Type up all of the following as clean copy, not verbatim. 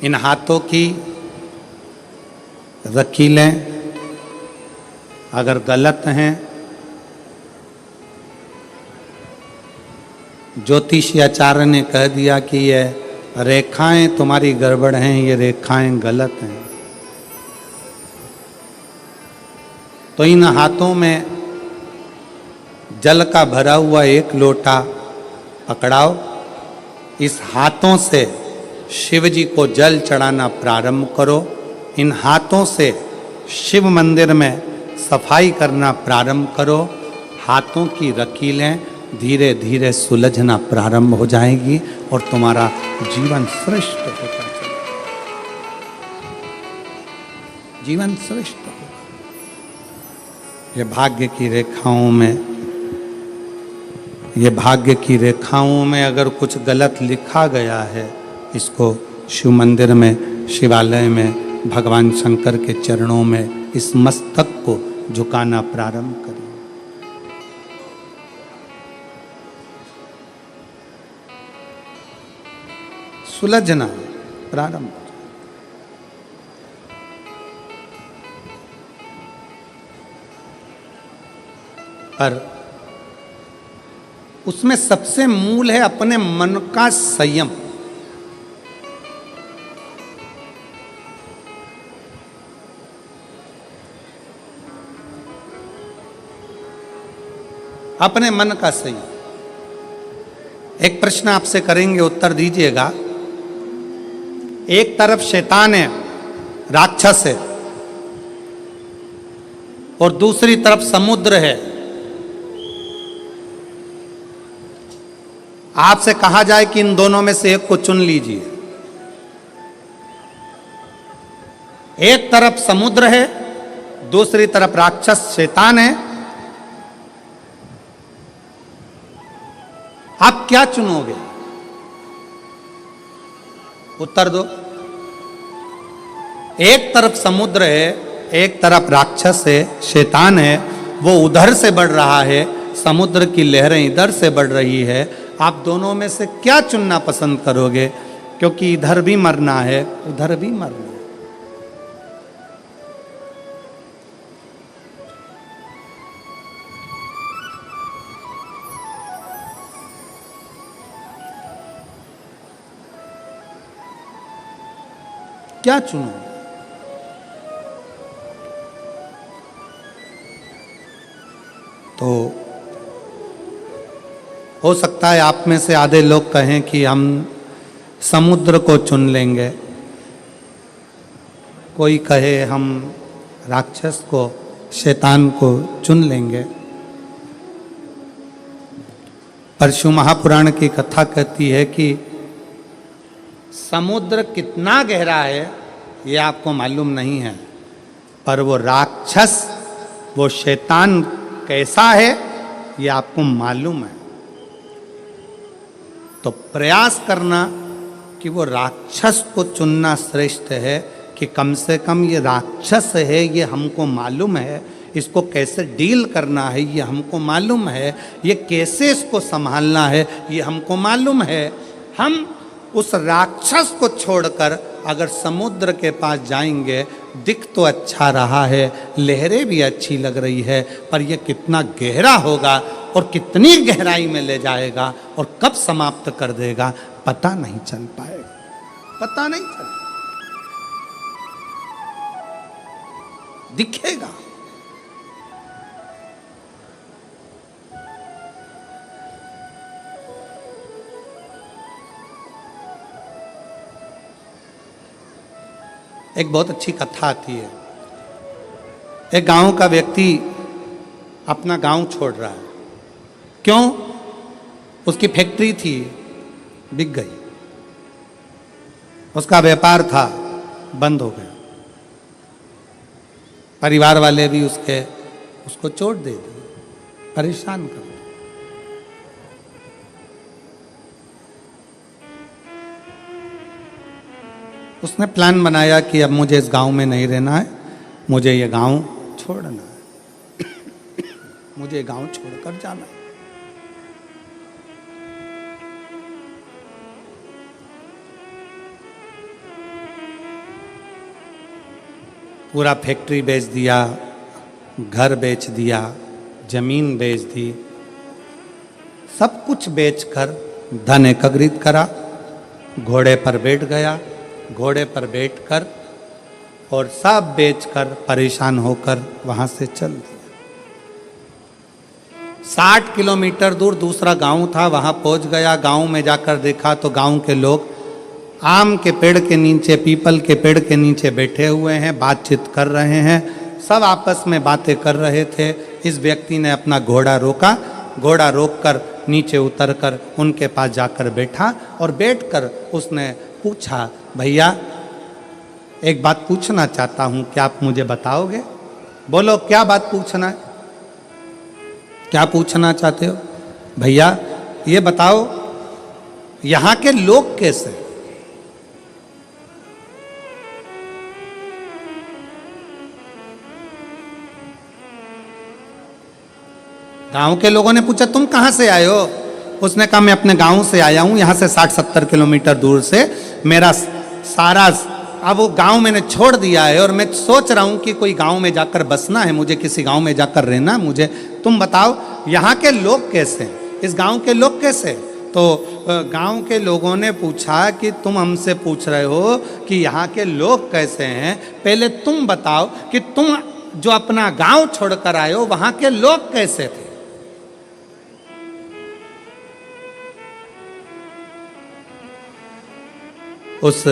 इन हाथों की रकीलें अगर गलत हैं, ज्योतिषाचार्य ने कह दिया कि ये रेखाएं तुम्हारी गड़बड़ हैं, ये रेखाएं गलत हैं, तो इन हाथों में जल का भरा हुआ एक लोटा पकड़ाओ। इस हाथों से शिव जी को जल चढ़ाना प्रारंभ करो। इन हाथों से शिव मंदिर में सफाई करना प्रारंभ करो। हाथों की रकीलें धीरे धीरे सुलझना प्रारंभ हो जाएगी और तुम्हारा जीवन श्रेष्ठ होता चलेगा। जीवन श्रेष्ठ होगा। ये भाग्य की रेखाओं में, ये भाग्य की रेखाओं में अगर कुछ गलत लिखा गया है, इसको शिव मंदिर में, शिवालय में, भगवान शंकर के चरणों में इस मस्तक को झुकाना प्रारंभ करें। सुलझना प्रारंभ। पर उसमें सबसे मूल है अपने मन का संयम। अपने मन का संयम। एक प्रश्न आपसे करेंगे, उत्तर दीजिएगा। एक तरफ शैतान है, राक्षस है, और दूसरी तरफ समुद्र है। आपसे कहा जाए कि इन दोनों में से एक को चुन लीजिए। एक तरफ समुद्र है, दूसरी तरफ राक्षस शैतान है। आप क्या चुनोगे? उत्तर दो। एक तरफ समुद्र है, एक तरफ राक्षस है, शैतान है, वो उधर से बढ़ रहा है, समुद्र की लहरें इधर से बढ़ रही है। आप दोनों में से क्या चुनना पसंद करोगे? क्योंकि इधर भी मरना है, उधर भी मरना है। क्या चुनो? तो हो सकता है आप में से आधे लोग कहें कि हम समुद्र को चुन लेंगे, कोई कहे हम राक्षस को, शैतान को चुन लेंगे। पर शिव महापुराण की कथा कहती है कि समुद्र कितना गहरा है ये आपको मालूम नहीं है, पर वो राक्षस, वो शैतान कैसा है ये आपको मालूम है। तो प्रयास करना कि वो राक्षस को चुनना श्रेष्ठ है कि कम से कम ये राक्षस है, ये हमको मालूम है, इसको कैसे डील करना है ये हमको मालूम है, ये कैसे इसको संभालना है ये हमको मालूम है। हम उस राक्षस को छोड़कर अगर समुद्र के पास जाएंगे, दिख तो अच्छा रहा है, लहरें भी अच्छी लग रही है, पर यह कितना गहरा होगा और कितनी गहराई में ले जाएगा और कब समाप्त कर देगा पता नहीं चल पाएगा, पता नहीं चल दिखेगा। एक बहुत अच्छी कथा आती है। एक गांव का व्यक्ति अपना गांव छोड़ रहा है। क्यों? उसकी फैक्ट्री थी, बिक गई, उसका व्यापार था, बंद हो गया, परिवार वाले भी उसको चोट दे दी, परेशान कर दिया। उसने प्लान बनाया कि अब मुझे इस गांव में नहीं रहना है, मुझे ये गांव छोड़ना है, मुझे गांव छोड़कर जाना है। पूरा फैक्ट्री बेच दिया, घर बेच दिया, जमीन बेच दी, सब कुछ बेचकर धन एकत्रित करा, घोड़े पर बैठ गया, घोड़े पर बैठकर और सब बेचकर परेशान होकर वहां से चल दिया। 60 किलोमीटर दूर दूसरा गांव था, वहां पहुंच गया। गांव में जाकर देखा तो गांव के लोग आम के पेड़ के नीचे, पीपल के पेड़ के नीचे बैठे हुए हैं, बातचीत कर रहे हैं, सब आपस में बातें कर रहे थे। इस व्यक्ति ने अपना घोड़ा रोका, घोड़ा रोककर नीचे उतरकर उनके पास जाकर बैठा और बैठकर उसने पूछा, भैया एक बात पूछना चाहता हूं, क्या आप मुझे बताओगे? बोलो क्या बात पूछना है, क्या पूछना चाहते हो? भैया ये बताओ यहां के लोग कैसे? गांव के लोगों ने पूछा तुम कहां से आए हो? उसने कहा मैं अपने गांव से आया हूं, यहां से 60-70 किलोमीटर दूर से। मेरा सारा अब वो गांव मैंने छोड़ दिया है और मैं सोच रहा हूं कि कोई गांव में जाकर बसना है, मुझे किसी गांव में जाकर रहना मुझे। तुम बताओ यहाँ के लोग कैसे हैं, इस गांव के लोग कैसे? तो गांव के लोगों ने पूछा कि तुम हमसे पूछ रहे हो कि यहाँ के लोग कैसे हैं, पहले तुम बताओ कि तुम जो अपना गांव छोड़कर आए हो वहां के लोग कैसे थे? उस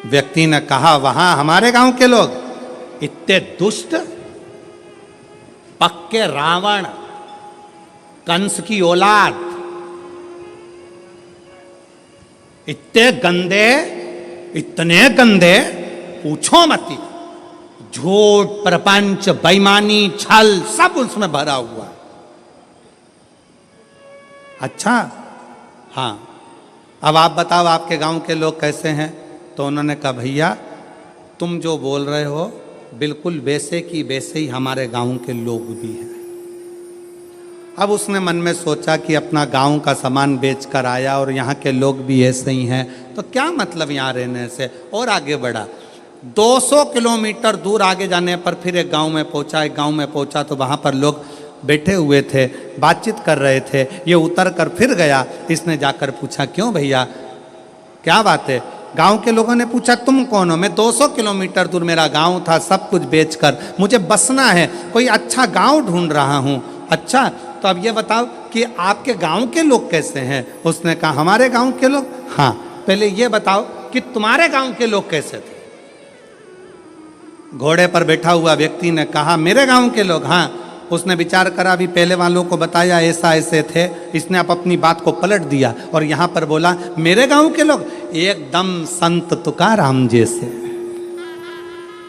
व्यक्ति ने कहा वहां हमारे गांव के लोग इतने दुष्ट, पक्के रावण, कंस की औलाद, इतने गंदे, इतने गंदे पूछो मत। झूठ, प्रपंच, बेईमानी, छल सब उसमें भरा हुआ। अच्छा हाँ, अब आप बताओ आपके गांव के लोग कैसे हैं? तो उन्होंने कहा भैया तुम जो बोल रहे हो बिल्कुल वैसे की वैसे ही हमारे गांव के लोग भी हैं। अब उसने मन में सोचा कि अपना गांव का सामान बेचकर आया और यहाँ के लोग भी ऐसे ही हैं, तो क्या मतलब यहाँ रहने से, और आगे बढ़ा। 200 किलोमीटर दूर आगे जाने पर फिर एक गांव में पहुंचा। एक गांव में पहुंचा तो वहाँ पर लोग बैठे हुए थे, बातचीत कर रहे थे। ये उतर कर फिर गया, इसने जाकर पूछा क्यों भैया क्या बात है? गांव के लोगों ने पूछा तुम कौन हो? मैं 200 किलोमीटर दूर मेरा गांव था, सब कुछ बेचकर मुझे बसना है, कोई अच्छा गांव ढूंढ रहा हूं। अच्छा तो अब ये बताओ कि आपके गांव के लोग कैसे हैं? उसने कहा हमारे गांव के लोग, हाँ पहले ये बताओ कि तुम्हारे गांव के लोग कैसे थे? घोड़े पर बैठा हुआ व्यक्ति ने कहा मेरे गांव के लोग, हाँ। उसने विचार करा, अभी पहले वालों को बताया ऐसा ऐसे थे, इसने अब अपनी बात को पलट दिया और यहाँ पर बोला मेरे गांव के लोग एकदम संत तुकाराम जैसे,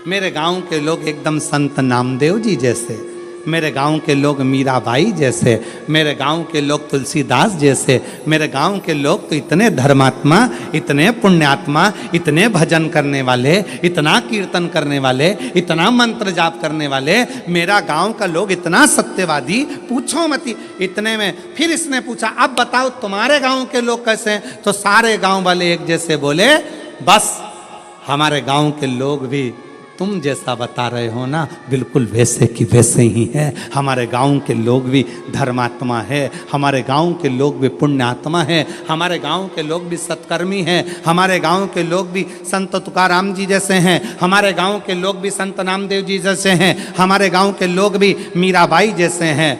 मेरे गांव के लोग एकदम संत नामदेव जी जैसे, मेरे गांव के लोग मीराबाई जैसे, मेरे गांव के लोग तुलसीदास जैसे, मेरे गांव के लोग तो इतने धर्मात्मा, इतने पुण्यात्मा, इतने भजन करने वाले, इतना कीर्तन करने वाले, इतना मंत्र जाप करने वाले, मेरा गांव का लोग इतना सत्यवादी, पूछो मत। इतने में फिर इसने पूछा अब बताओ तुम्हारे गांव के लोग कैसे हैं? तो सारे गांव वाले एक जैसे बोले बस हमारे गांव के लोग भी तुम जैसा बता रहे हो ना बिल्कुल वैसे की वैसे ही है। हमारे गांव के लोग भी धर्मात्मा है, हमारे गांव के लोग भी पुण्यात्मा है, हमारे गांव के लोग भी सत्कर्मी हैं, हमारे गांव के लोग भी संत तुकाराम जी जैसे हैं, हमारे गांव के लोग भी संत नामदेव जी जैसे हैं, हमारे गांव के लोग भी मीराबाई जैसे हैं।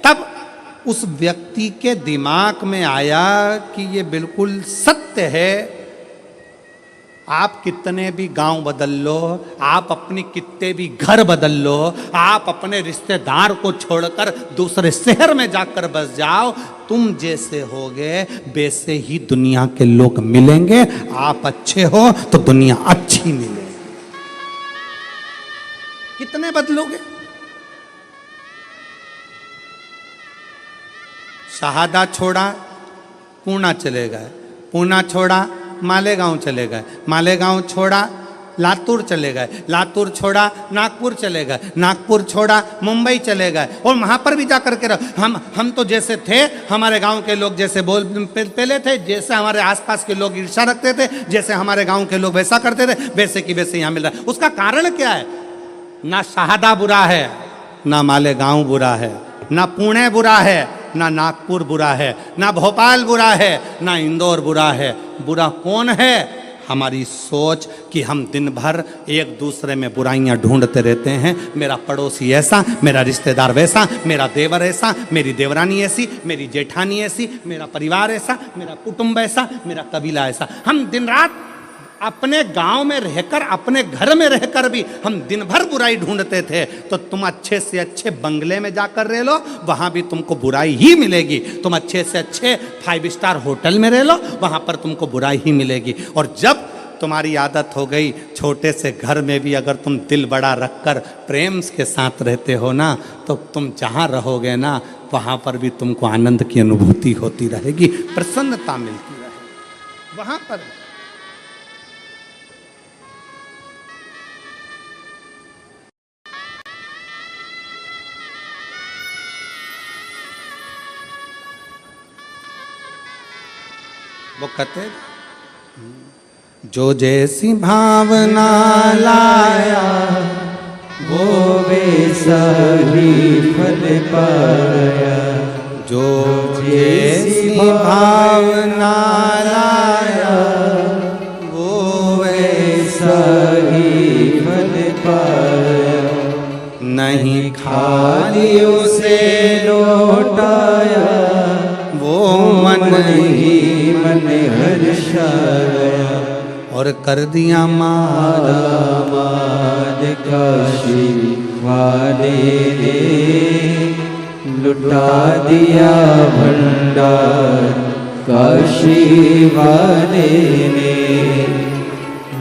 तब उस व्यक्ति के दिमाग में आया कि ये बिल्कुल सत्य है। आप कितने भी गांव बदल लो, आप अपनी कितने भी घर बदल लो, आप अपने रिश्तेदार को छोड़कर दूसरे शहर में जाकर बस जाओ, तुम जैसे होगे वैसे ही दुनिया के लोग मिलेंगे। आप अच्छे हो तो दुनिया अच्छी मिलेगी। कितने बदलोगे? शहादा छोड़ा पूना चले गए, पूना छोड़ा मालेगांव चले गए, मालेगांव छोड़ा लातूर चले गए, लातूर छोड़ा नागपुर चले गए, नागपुर छोड़ा मुंबई चले गए, और वहाँ पर भी जा कर के हम तो जैसे थे, हमारे गांव के लोग जैसे पहले थे, जैसे हमारे आसपास के लोग ईर्ष्या रखते थे, जैसे हमारे गांव के लोग वैसा करते थे, वैसे की वैसे यहाँ मिल रहा है। उसका कारण क्या है? ना शहादा बुरा है, ना मालेगांव बुरा है, ना पुणे बुरा है, ना नागपुर बुरा है, ना भोपाल बुरा है, ना इंदौर बुरा है। बुरा कौन है? हमारी सोच कि हम दिन भर एक दूसरे में बुराइयां ढूंढते रहते हैं। मेरा पड़ोसी ऐसा, मेरा रिश्तेदार वैसा, मेरा देवर ऐसा, मेरी देवरानी ऐसी, मेरी जेठानी ऐसी, मेरा परिवार ऐसा, मेरा कुटुंब ऐसा, मेरा कबीला ऐसा। हम दिन रात अपने गांव में रहकर, अपने घर में रहकर भी हम दिन भर बुराई ढूंढते थे। तो तुम अच्छे से अच्छे बंगले में जाकर रह लो, वहां भी तुमको बुराई ही मिलेगी। तुम अच्छे से अच्छे 5 स्टार होटल में रह लो, वहां पर तुमको बुराई ही मिलेगी। और जब तुम्हारी आदत हो गई, छोटे से घर में भी अगर तुम दिल बड़ा रखकर प्रेम के साथ रहते हो ना, तो तुम जहाँ रहोगे ना, वहाँ पर भी तुमको आनंद की अनुभूति होती रहेगी, प्रसन्नता मिलती रहेगी वहाँ पर। वो कहते जो जैसी भावना लाया वो वैसा ही फल पाया। जो जैसी भावना लाया वो वैसा ही फल पाया। नहीं खाली उसे लौटाया वो मन ही मन हर्षाया। और कर दिया माला माल काशी वाले ने लुटा दिया भंडार। काशी वाले ने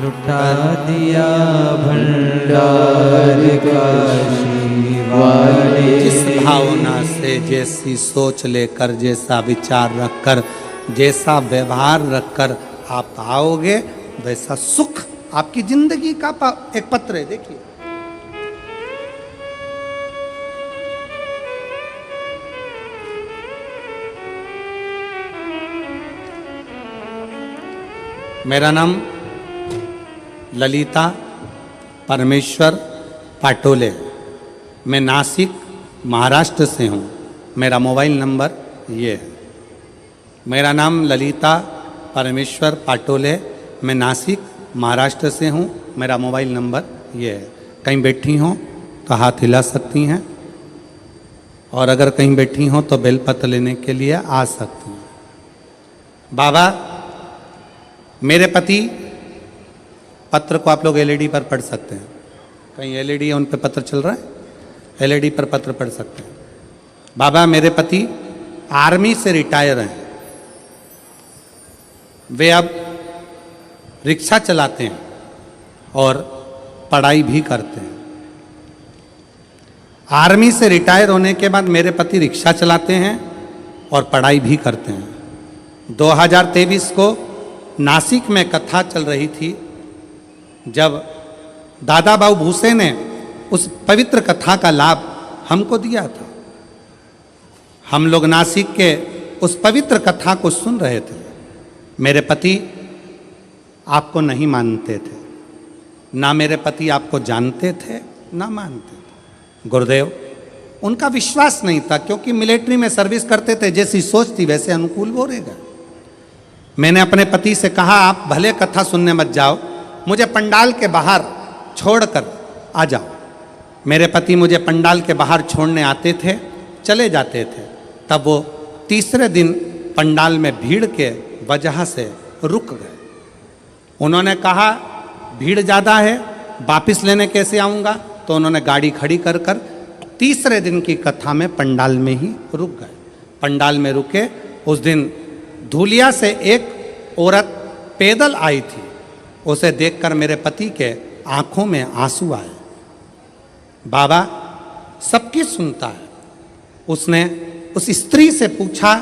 लुटा दिया भंडार। काशी वाले जिस भावना से, जैसी सोच लेकर, जैसा विचार रखकर, जैसा व्यवहार रखकर आप आओगे, वैसा सुख आपकी जिंदगी का एक पत्र है। देखिए, मेरा नाम ललिता परमेश्वर पाटोले, मैं नासिक महाराष्ट्र से हूँ। मेरा मोबाइल नंबर ये है। मेरा नाम ललिता परमेश्वर पाटोले, मैं नासिक महाराष्ट्र से हूँ। मेरा मोबाइल नंबर ये है। कहीं बैठी हों तो हाथ हिला सकती हैं, और अगर कहीं बैठी हों तो बेलपत्र लेने के लिए आ सकती हैं। बाबा, मेरे पति, पत्र को आप लोग एलईडी पर पढ़ सकते हैं। कहीं एलईडी है उन पर पत्र चल रहा है, एलईडी पर पत्र पढ़ सकते हैं। बाबा, मेरे पति आर्मी से रिटायर हैं। वे अब रिक्शा चलाते हैं और पढ़ाई भी करते हैं। आर्मी से रिटायर होने के बाद मेरे पति रिक्शा चलाते हैं और पढ़ाई भी करते हैं। 2023 को नासिक में कथा चल रही थी, जब दादा बाबू भूसे ने उस पवित्र कथा का लाभ हमको दिया था। हम लोग नासिक के उस पवित्र कथा को सुन रहे थे। मेरे पति आपको नहीं मानते थे, ना मेरे पति आपको जानते थे ना मानते थे। गुरुदेव, उनका विश्वास नहीं था, क्योंकि मिलिट्री में सर्विस करते थे। जैसी सोच थी वैसे अनुकूल वो रहेगा। मैंने अपने पति से कहा, आप भले कथा सुनने मत जाओ, मुझे पंडाल के बाहर छोड़कर आ जाओ। मेरे पति मुझे पंडाल के बाहर छोड़ने आते थे, चले जाते थे। तब वो तीसरे दिन पंडाल में भीड़ के वजह से रुक गए। उन्होंने कहा, भीड़ ज़्यादा है, वापस लेने कैसे आऊँगा? तो उन्होंने गाड़ी खड़ी कर कर तीसरे दिन की कथा में पंडाल में ही रुक गए। पंडाल में रुके। उस दिन धूलिया से एक औरत पैदल आई थी। उसे देखकर मेरे पति के आंखों में आंसू आए। बाबा सबकी सुनता है। उसने उस स्त्री से पूछा,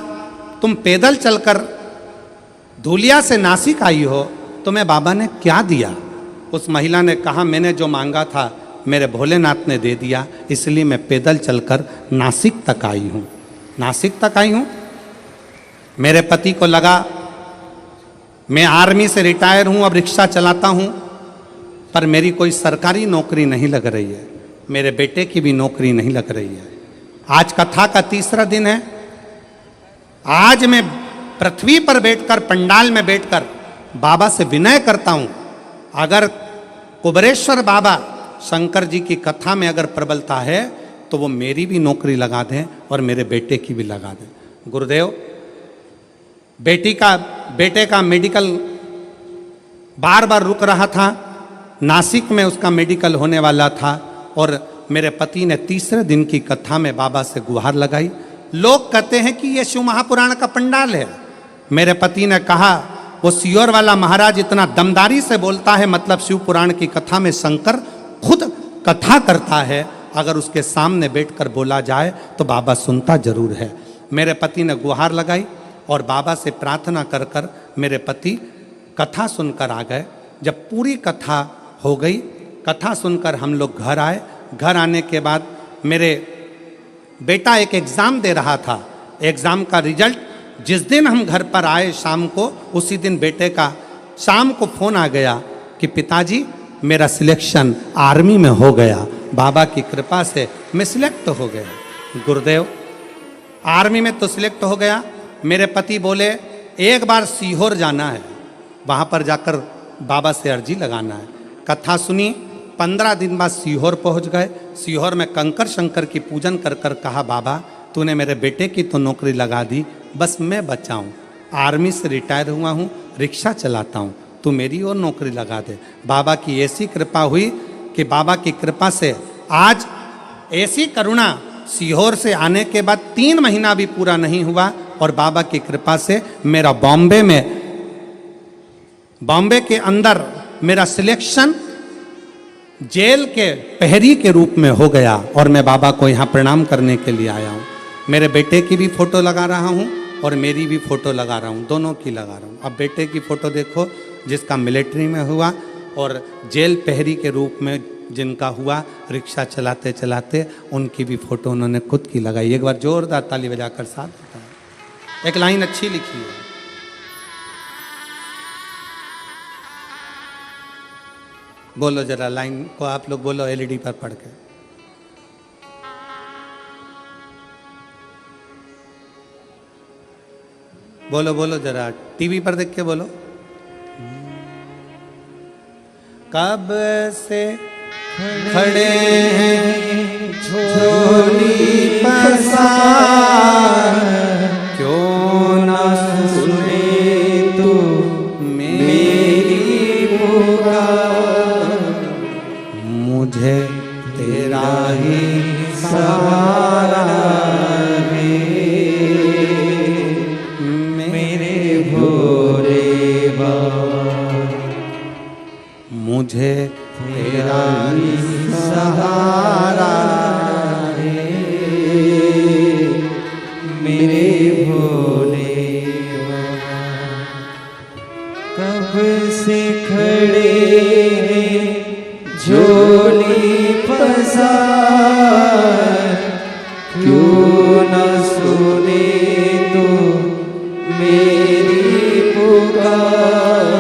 तुम पैदल चलकर धूलिया से नासिक आई हो, तुम्हें बाबा ने क्या दिया? उस महिला ने कहा मैंने जो मांगा था मेरे भोलेनाथ ने दे दिया, इसलिए मैं पैदल चलकर नासिक तक आई हूँ। नासिक तक आई हूँ। मेरे पति को लगा मैं आर्मी से रिटायर हूँ, अब रिक्शा चलाता हूँ, पर मेरी कोई सरकारी नौकरी नहीं लग रही है, मेरे बेटे की भी नौकरी नहीं लग रही है। आज कथा का तीसरा दिन है। आज मैं पृथ्वी पर बैठकर, पंडाल में बैठकर बाबा से विनय करता हूँ, अगर कुबेरेश्वर बाबा शंकर जी की कथा में अगर प्रबलता है तो वो मेरी भी नौकरी लगा दें और मेरे बेटे की भी लगा दें। गुरुदेव, बेटे का मेडिकल बार बार रुक रहा था, नासिक में उसका मेडिकल होने वाला था, और मेरे पति ने तीसरे दिन की कथा में बाबा से गुहार लगाई। लोग कहते हैं कि ये शिव महापुराण का पंडाल है। मेरे पति ने कहा वो सियोर वाला महाराज इतना दमदारी से बोलता है, मतलब शिव पुराण की कथा में शंकर खुद कथा करता है, अगर उसके सामने बैठकर बोला जाए तो बाबा सुनता जरूर है। मेरे पति ने गुहार लगाई और बाबा से प्रार्थना कर कर मेरे पति कथा सुनकर आ गए। जब पूरी कथा हो गई, कथा सुनकर हम लोग घर आए। घर आने के बाद मेरे बेटा एक एग्ज़ाम दे रहा था। एग्ज़ाम का रिजल्ट जिस दिन हम घर पर आए शाम को, उसी दिन बेटे का शाम को फ़ोन आ गया कि पिताजी मेरा सिलेक्शन आर्मी में हो गया, बाबा की कृपा से मैं सिलेक्ट हो गया। गुरुदेव, आर्मी में तो सिलेक्ट हो गया। मेरे पति बोले एक बार सीहोर जाना है, वहाँ पर जाकर बाबा से अर्जी लगाना है। कथा सुनी, 15 दिन बाद सीहोर पहुँच गए। सीहोर में कंकर शंकर की पूजन कर कर कहा बाबा तूने मेरे बेटे की तो नौकरी लगा दी, बस मैं बचा हूँ, आर्मी से रिटायर हुआ हूँ, रिक्शा चलाता हूँ, तू मेरी और नौकरी लगा दे। बाबा की ऐसी कृपा हुई कि बाबा की कृपा से आज ऐसी करुणा, सीहोर से आने के बाद 3 महीना भी पूरा नहीं हुआ और बाबा की कृपा से मेरा बॉम्बे के अंदर मेरा सिलेक्शन जेल के प्रहरी के रूप में हो गया और मैं बाबा को यहाँ प्रणाम करने के लिए आया हूँ। मेरे बेटे की भी फोटो लगा रहा हूँ और मेरी भी फोटो लगा रहा हूँ, दोनों की लगा रहा हूँ। अब बेटे की फोटो देखो जिसका मिलिट्री में हुआ और जेल प्रहरी के रूप में जिनका हुआ रिक्शा चलाते चलाते, उनकी भी फोटो उन्होंने खुद की लगाई। एक बार जोरदार ताली बजाकर साथ बताएं। एक लाइन अच्छी लिखी है, बोलो जरा लाइन को आप लोग बोलो एलईडी पर पढ़ के। बोलो बोलो जरा टीवी पर देख के बोलो। कब से खड़े हैं झोली पसार, क्यों ना सुने तू मेरी पुकार, मुझे तेरा ही सहारा है, मेरे भोले बाबा, मुझे तेरा ही सहारा है, मेरे भोले बाबा। कब से खड़े हैं झोली पसार, क्यों न सुने तो मेरी पुकार,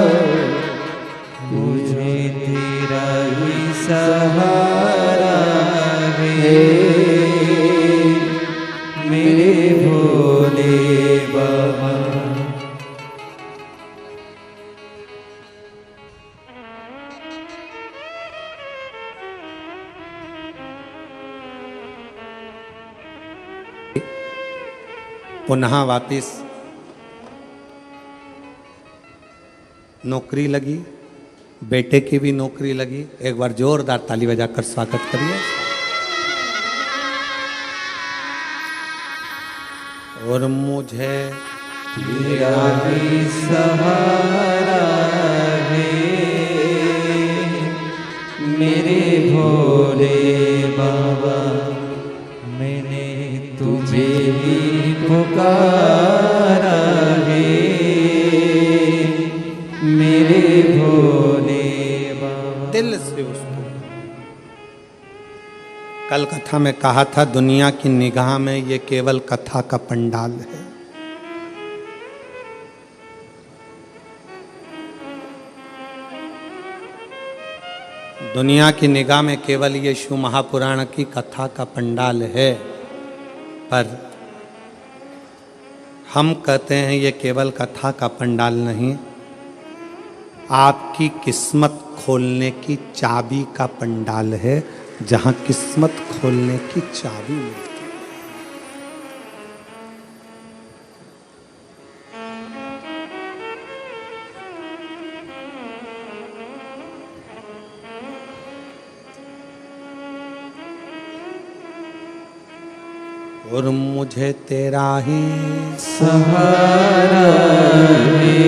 मुझे तेरा ही सहारा है, मेरे भोले बाबा। पुनः वापिस नौकरी लगी, बेटे की भी नौकरी लगी। एक बार जोरदार ताली बजाकर स्वागत करिए। और मुझे तेरा ही सहारा है, मेरे भोले बाबा, मैंने तुझे ही पुकारा है, मेरे भोले बाबा। कथा में कहा था, दुनिया की निगाह में ये केवल कथा का पंडाल है। दुनिया की निगाह में केवल ये शिव महापुराण की कथा का पंडाल है, पर हम कहते हैं ये केवल कथा का पंडाल नहीं, आपकी किस्मत खोलने की चाबी का पंडाल है, जहां किस्मत खोलने की चाबी मिलती है। और मुझे तेरा ही सहारा दे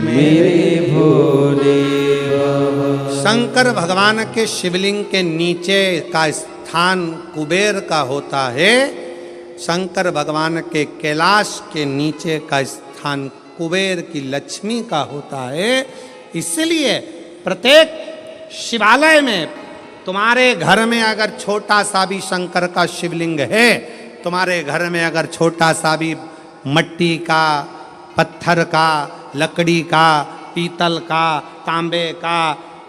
मेरे भोले बाबा। शंकर भगवान के शिवलिंग के नीचे का स्थान कुबेर का होता है, शंकर भगवान के कैलाश के नीचे का स्थान कुबेर की लक्ष्मी का होता है। इसलिए प्रत्येक शिवालय में तुम्हारे घर में अगर छोटा सा भी शंकर का शिवलिंग है, तुम्हारे घर में अगर छोटा सा भी मट्टी का, पत्थर का, लकड़ी का, पीतल का, तांबे का,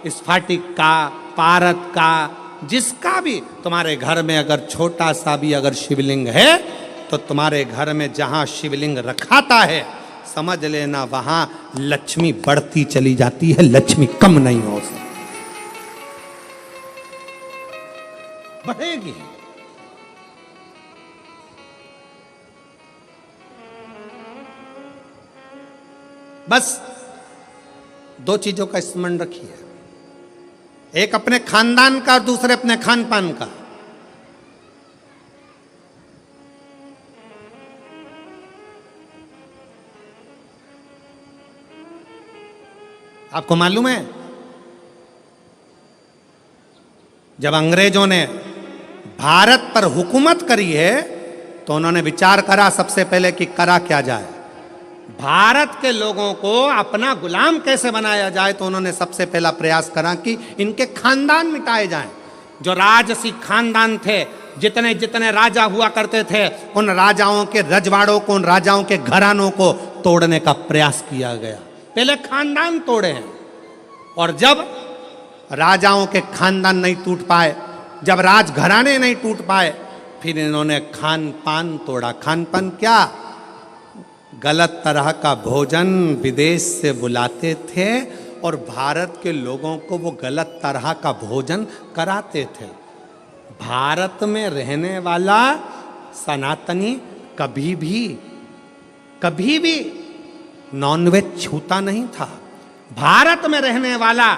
स्फटिक का, पारद का, जिसका भी तुम्हारे घर में अगर छोटा सा भी अगर शिवलिंग है, तो तुम्हारे घर में जहाँ शिवलिंग रखाता है, समझ लेना वहाँ लक्ष्मी बढ़ती चली जाती है, लक्ष्मी कम नहीं हो सकती, बढ़ेगी। बस दो चीजों का स्मरण रखिए, एक अपने खानदान का और दूसरे अपने खान पान का। आपको मालूम है, जब अंग्रेजों ने भारत पर हुकूमत करी है, तो उन्होंने विचार करा सबसे पहले कि करा क्या जाए, भारत के लोगों को अपना गुलाम कैसे बनाया जाए। तो उन्होंने सबसे पहला प्रयास करा कि इनके खानदान मिटाए जाएं। जो राजसी खानदान थे, जितने जितने राजा हुआ करते थे, उन राजाओं के रजवाड़ों को, उन राजाओं के घरानों को तोड़ने का प्रयास किया गया। पहले खानदान तोड़े हैं, और जब राजाओं के खानदान नहीं टूट पाए, जब राजघराने नहीं टूट पाए, फिर इन्होंने खान पान तोड़ा। खान पान क्या? गलत तरह का भोजन विदेश से बुलाते थे और भारत के लोगों को वो गलत तरह का भोजन कराते थे। भारत में रहने वाला सनातनी कभी भी नॉनवेज छूता नहीं था। भारत में रहने वाला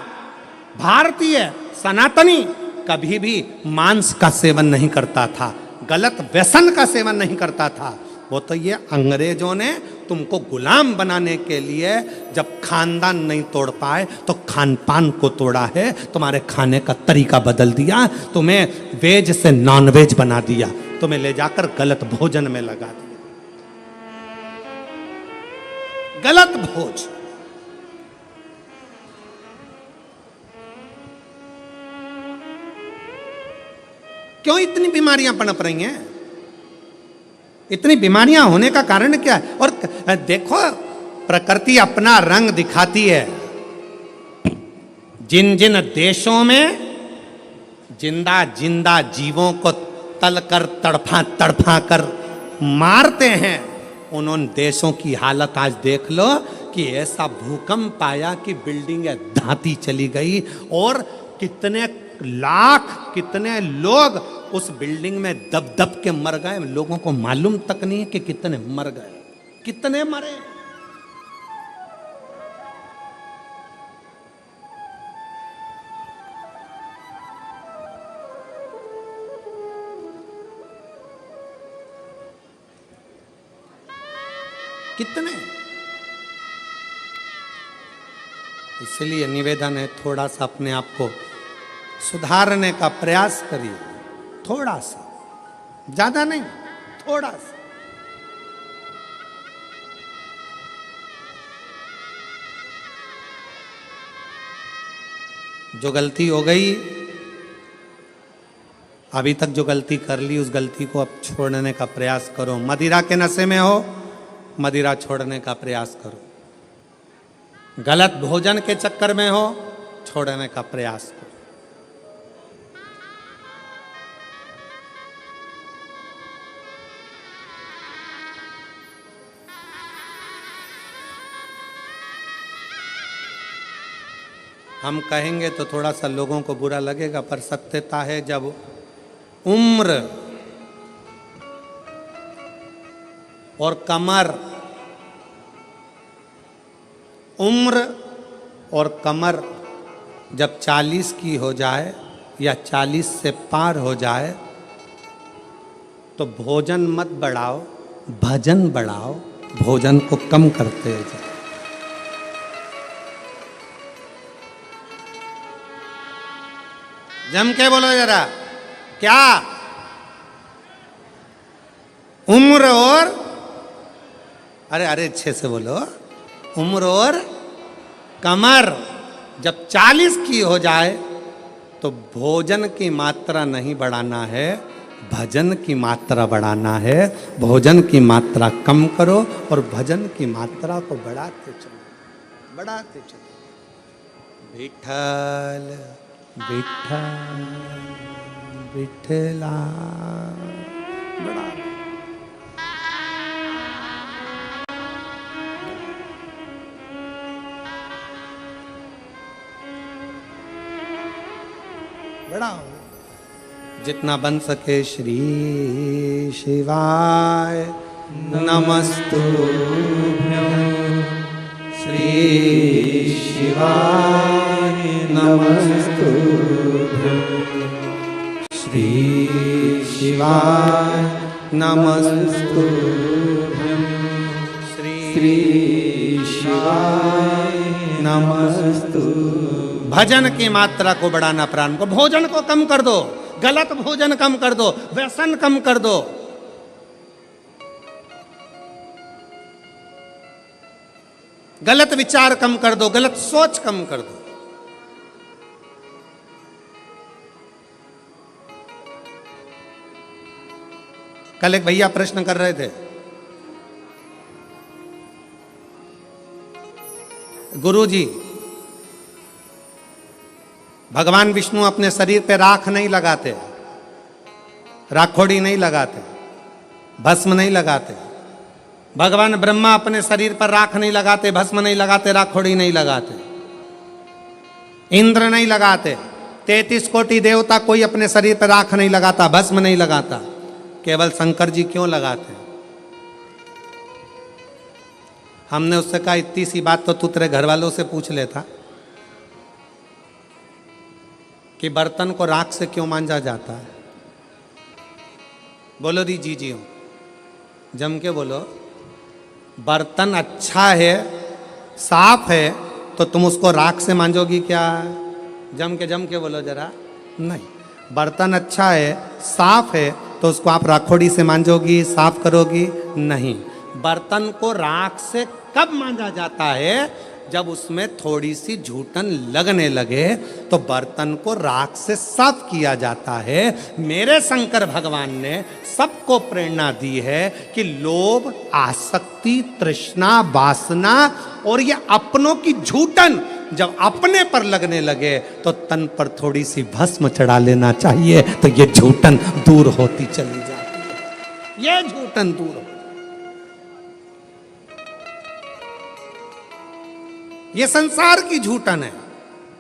भारतीय सनातनी कभी भी मांस का सेवन नहीं करता था, गलत व्यसन का सेवन नहीं करता था। वो तो ये अंग्रेजों ने तुमको गुलाम बनाने के लिए जब खानदान नहीं तोड़ पाए तो खान पान को तोड़ा है, तुम्हारे खाने का तरीका बदल दिया, तुम्हें वेज से नॉन वेज बना दिया, तुम्हें ले जाकर गलत भोजन में लगा दिया, गलत भोज। क्यों इतनी बीमारियां पनप रही हैं? इतनी बीमारियां होने का कारण क्या है? और देखो, प्रकृति अपना रंग दिखाती है। जिन जिन देशों में जिंदा जिंदा जीवों को तलकर तड़फा कर मारते हैं, उन देशों की हालत आज देख लो कि ऐसा भूकंप आया कि बिल्डिंगें धाती चली गई, और कितने लाख, कितने लोग उस बिल्डिंग में दब दब के मर गए। लोगों को मालूम तक नहीं है कि कितने मर गए, कितने मरे। कितने। इसलिए निवेदन है, थोड़ा सा अपने आप को सुधारने का प्रयास करिए, थोड़ा सा, ज्यादा नहीं, थोड़ा सा। जो गलती हो गई अभी तक जो गलती कर ली उस गलती को अब छोड़ने का प्रयास करो। मदिरा के नशे में हो, मदिरा छोड़ने का प्रयास करो। गलत भोजन के चक्कर में हो, छोड़ने का प्रयास करो। हम कहेंगे तो थोड़ा सा लोगों को बुरा लगेगा, पर सत्यता है जब उम्र और कमर, उम्र और कमर जब 40 की हो जाए या 40 से पार हो जाए तो भोजन मत बढ़ाओ, भजन बढ़ाओ, भोजन को कम करते जाओ। जम के बोलो जरा, क्या? उम्र और, अरे अरे अच्छे से बोलो, उम्र और कमर जब 40 की हो जाए तो भोजन की मात्रा नहीं बढ़ाना है, भजन की मात्रा बढ़ाना है। भोजन की मात्रा कम करो और भजन की मात्रा को बढ़ाते चलो, बढ़ाते चलो। विठल विठल विठला, बड़ा बड़ा जितना बन सके। श्री शिवाय नमस्तुभ्यं, श्री शिवाय नमस्तुभ्यं, श्री शिवाय नमस्तुभ्यं, श्री शिवाय नमस्तुभ्यं। भजन की मात्रा को बढ़ाना, प्राण को, भोजन को कम कर दो, गलत भोजन कम कर दो, व्यसन कम कर दो। गलत विचार कम कर दो, गलत सोच कम कर दो। कल एक भैया प्रश्न कर रहे थे, गुरुजी भगवान विष्णु अपने शरीर पे राख नहीं लगाते, राखोड़ी नहीं लगाते, भस्म नहीं लगाते। भगवान ब्रह्मा अपने शरीर पर राख नहीं लगाते, भस्म नहीं लगाते, राखोड़ी नहीं लगाते। इंद्र नहीं लगाते। 33 कोटि देवता कोई अपने शरीर पर राख नहीं लगाता, भस्म नहीं लगाता। केवल शंकर जी क्यों लगाते? हमने उससे कहा इतनी सी बात तो तू तेरे घर वालों से पूछ लेता कि बर्तन को राख से क्यों मांजा जाता है। बोलो दी जी जी हो, जम के बोलो। बर्तन अच्छा है, साफ है, तो तुम उसको राख से मांजोगी क्या? जम के बोलो जरा। नहीं, बर्तन अच्छा है, साफ है, तो उसको आप राखोड़ी से मांजोगी, साफ करोगी? नहीं। बर्तन को राख से कब मांजा जाता है? जब उसमें थोड़ी सी झूठन लगने लगे तो बर्तन को राख से साफ किया जाता है। मेरे शंकर भगवान ने सबको प्रेरणा दी है कि लोभ, आसक्ति, तृष्णा, वासना और ये अपनों की झूठन जब अपने पर लगने लगे तो तन पर थोड़ी सी भस्म चढ़ा लेना चाहिए, तो ये झूठन दूर होती चली जाती है। ये झूठन दूर हो, ये संसार की झूठन है।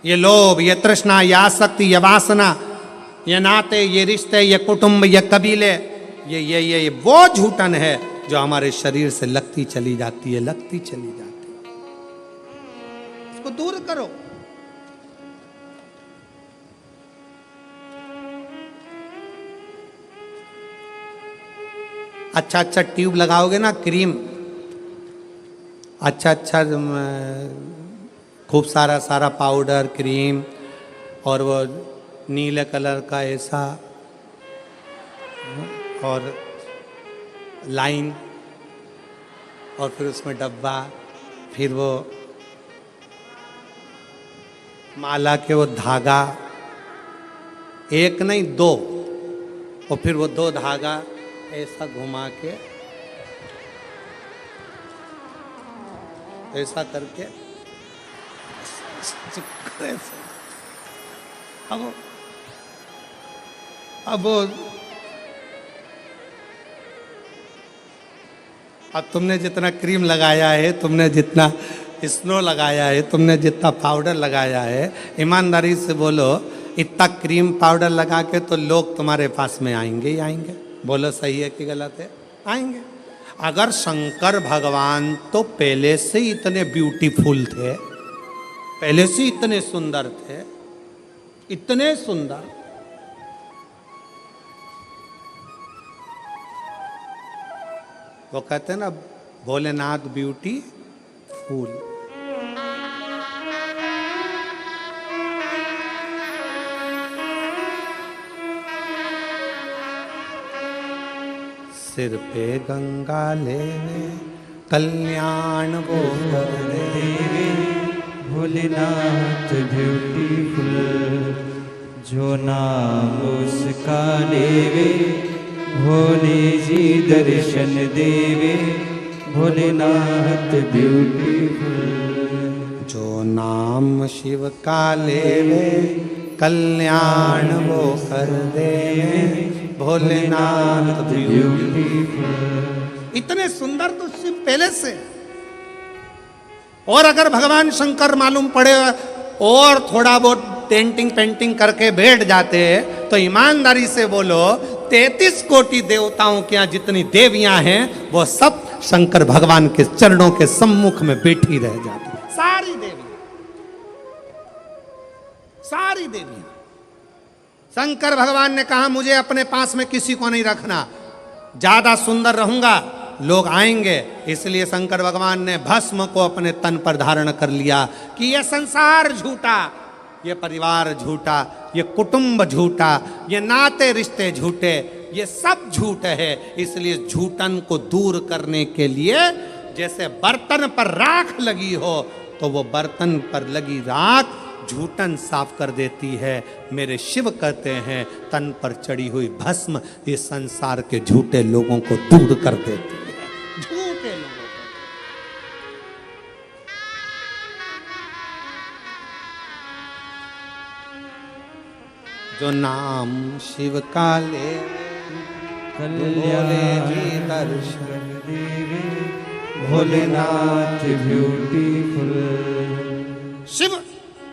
ये लोभ, ये तृष्णा, ये आसक्ति, ये वासना, ये नाते, ये रिश्ते, ये कुटुंब, ये कबीले, ये वो झूठन है जो हमारे शरीर से लगती चली जाती है, लगती चली जाती है। इसको दूर करो। अच्छा अच्छा ट्यूब लगाओगे ना, क्रीम, अच्छा अच्छा खूब सारा सारा पाउडर, क्रीम, और वो नीले कलर का ऐसा, और लाइन, और फिर उसमें डब्बा, फिर वो माला के वो धागा, एक नहीं दो, और फिर वो 2 धागा ऐसा घुमा के ऐसा करके अब तुमने जितना क्रीम लगाया है, तुमने जितना स्नो लगाया है, तुमने जितना पाउडर लगाया है, ईमानदारी से बोलो, इतना क्रीम पाउडर लगा के तो लोग तुम्हारे पास में आएंगे ही आएंगे। बोलो सही है कि गलत है? आएंगे। अगर शंकर भगवान तो पहले से ही इतने ब्यूटीफुल थे, पहले से इतने सुंदर थे, इतने सुंदर, वो कहते हैं ना भोलेनाथ ब्यूटी फूल। सिर पे गंगा लेवे कल्याण वो कर देवे, भोलेनाथ ब्यूटीफुल, जो नाम उसका लेवे भोले जी दर्शन देवे, भोलेनाथ ब्यूटीफुल। जो नाम शिव का लेवे कल्याण वो कर देवे, भोलेनाथ ब्यूटीफुल। इतने सुंदर तो शिव पहले से। और अगर भगवान शंकर मालूम पड़े और थोड़ा बहुत पेंटिंग पेंटिंग करके बैठ जाते तो ईमानदारी से बोलो 33 कोटि देवताओं के यहाँ जितनी देवियां हैं वो सब शंकर भगवान के चरणों के सम्मुख में बैठी रह जाती। सारी देवियां, सारी देवियां। शंकर भगवान ने कहा मुझे अपने पास में किसी को नहीं रखना, ज्यादा सुंदर रहूंगा लोग आएंगे, इसलिए शंकर भगवान ने भस्म को अपने तन पर धारण कर लिया कि यह संसार झूठा, ये परिवार झूठा, ये कुटुंब झूठा, ये नाते रिश्ते झूठे, ये सब झूठ है। इसलिए झूठन को दूर करने के लिए जैसे बर्तन पर राख लगी हो तो वो बर्तन पर लगी राख झूठन साफ कर देती है। मेरे शिव कहते हैं तन पर चढ़ी हुई भस्म इस संसार के झूठे लोगों को दूर कर देती है। झूठे लोगों को जो नाम शिव का ले भोले जी दर्शन देवे, भोलेनाथ ब्यूटीफुल। शिव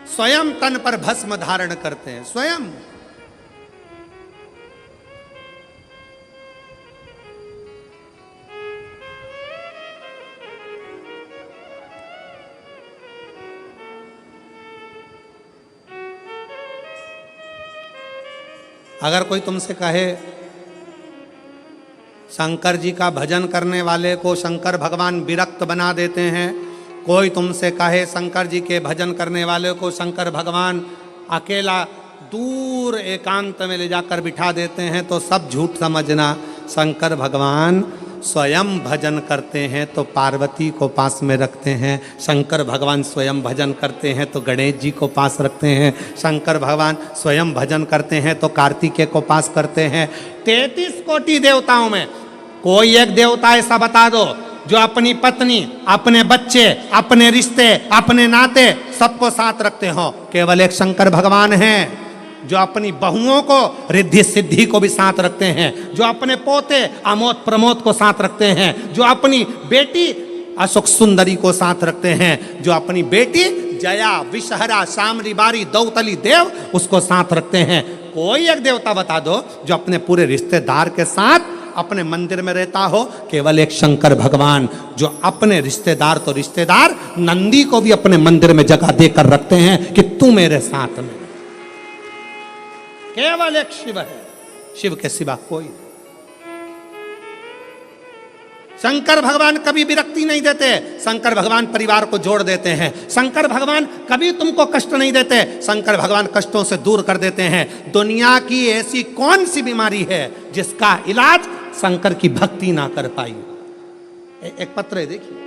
स्वयं तन पर भस्म धारण करते हैं, स्वयं। अगर कोई तुमसे कहे शंकर जी का भजन करने वाले को शंकर भगवान विरक्त बना देते हैं, कोई तुमसे कहे शंकर जी के भजन करने वाले को शंकर भगवान अकेला दूर एकांत में ले जाकर बिठा देते हैं, तो सब झूठ समझना। शंकर भगवान स्वयं भजन करते हैं तो पार्वती को पास में रखते हैं, शंकर भगवान स्वयं भजन करते हैं तो गणेश जी को पास रखते हैं, शंकर भगवान स्वयं भजन करते हैं तो कार्तिकेय को पास करते हैं। 33 कोटि देवताओं में कोई एक देवता ऐसा बता दो जो अपनी पत्नी, अपने बच्चे, अपने रिश्ते, अपने नाते सबको साथ रखते हो। केवल एक शंकर भगवान हैं जो अपनी बहुओं को, रिद्धि सिद्धि को भी साथ रखते हैं, जो अपने पोते अमोद प्रमोद को साथ रखते हैं, जो अपनी बेटी अशोक सुंदरी को साथ रखते हैं, जो अपनी बेटी जया विषहरा शामरी बारी दौतली देव उसको साथ रखते हैं। कोई एक देवता बता दो जो अपने पूरे रिश्तेदार के साथ अपने मंदिर में रहता हो। केवल एक शंकर भगवान जो अपने रिश्तेदार तो रिश्तेदार नंदी को भी अपने मंदिर में जगह देकर रखते हैं कि तू मेरे साथ में। केवल एक शिव है, शिव के सिवा कोई नहीं। शंकर भगवान कभी विरक्ति नहीं देते, शंकर भगवान परिवार को जोड़ देते हैं, शंकर भगवान कभी तुमको कष्ट नहीं देते, शंकर भगवान कष्टों से दूर कर देते हैं। दुनिया की ऐसी कौन सी बीमारी है जिसका इलाज शंकर की भक्ति ना कर पाई। एक पत्र है देखिए,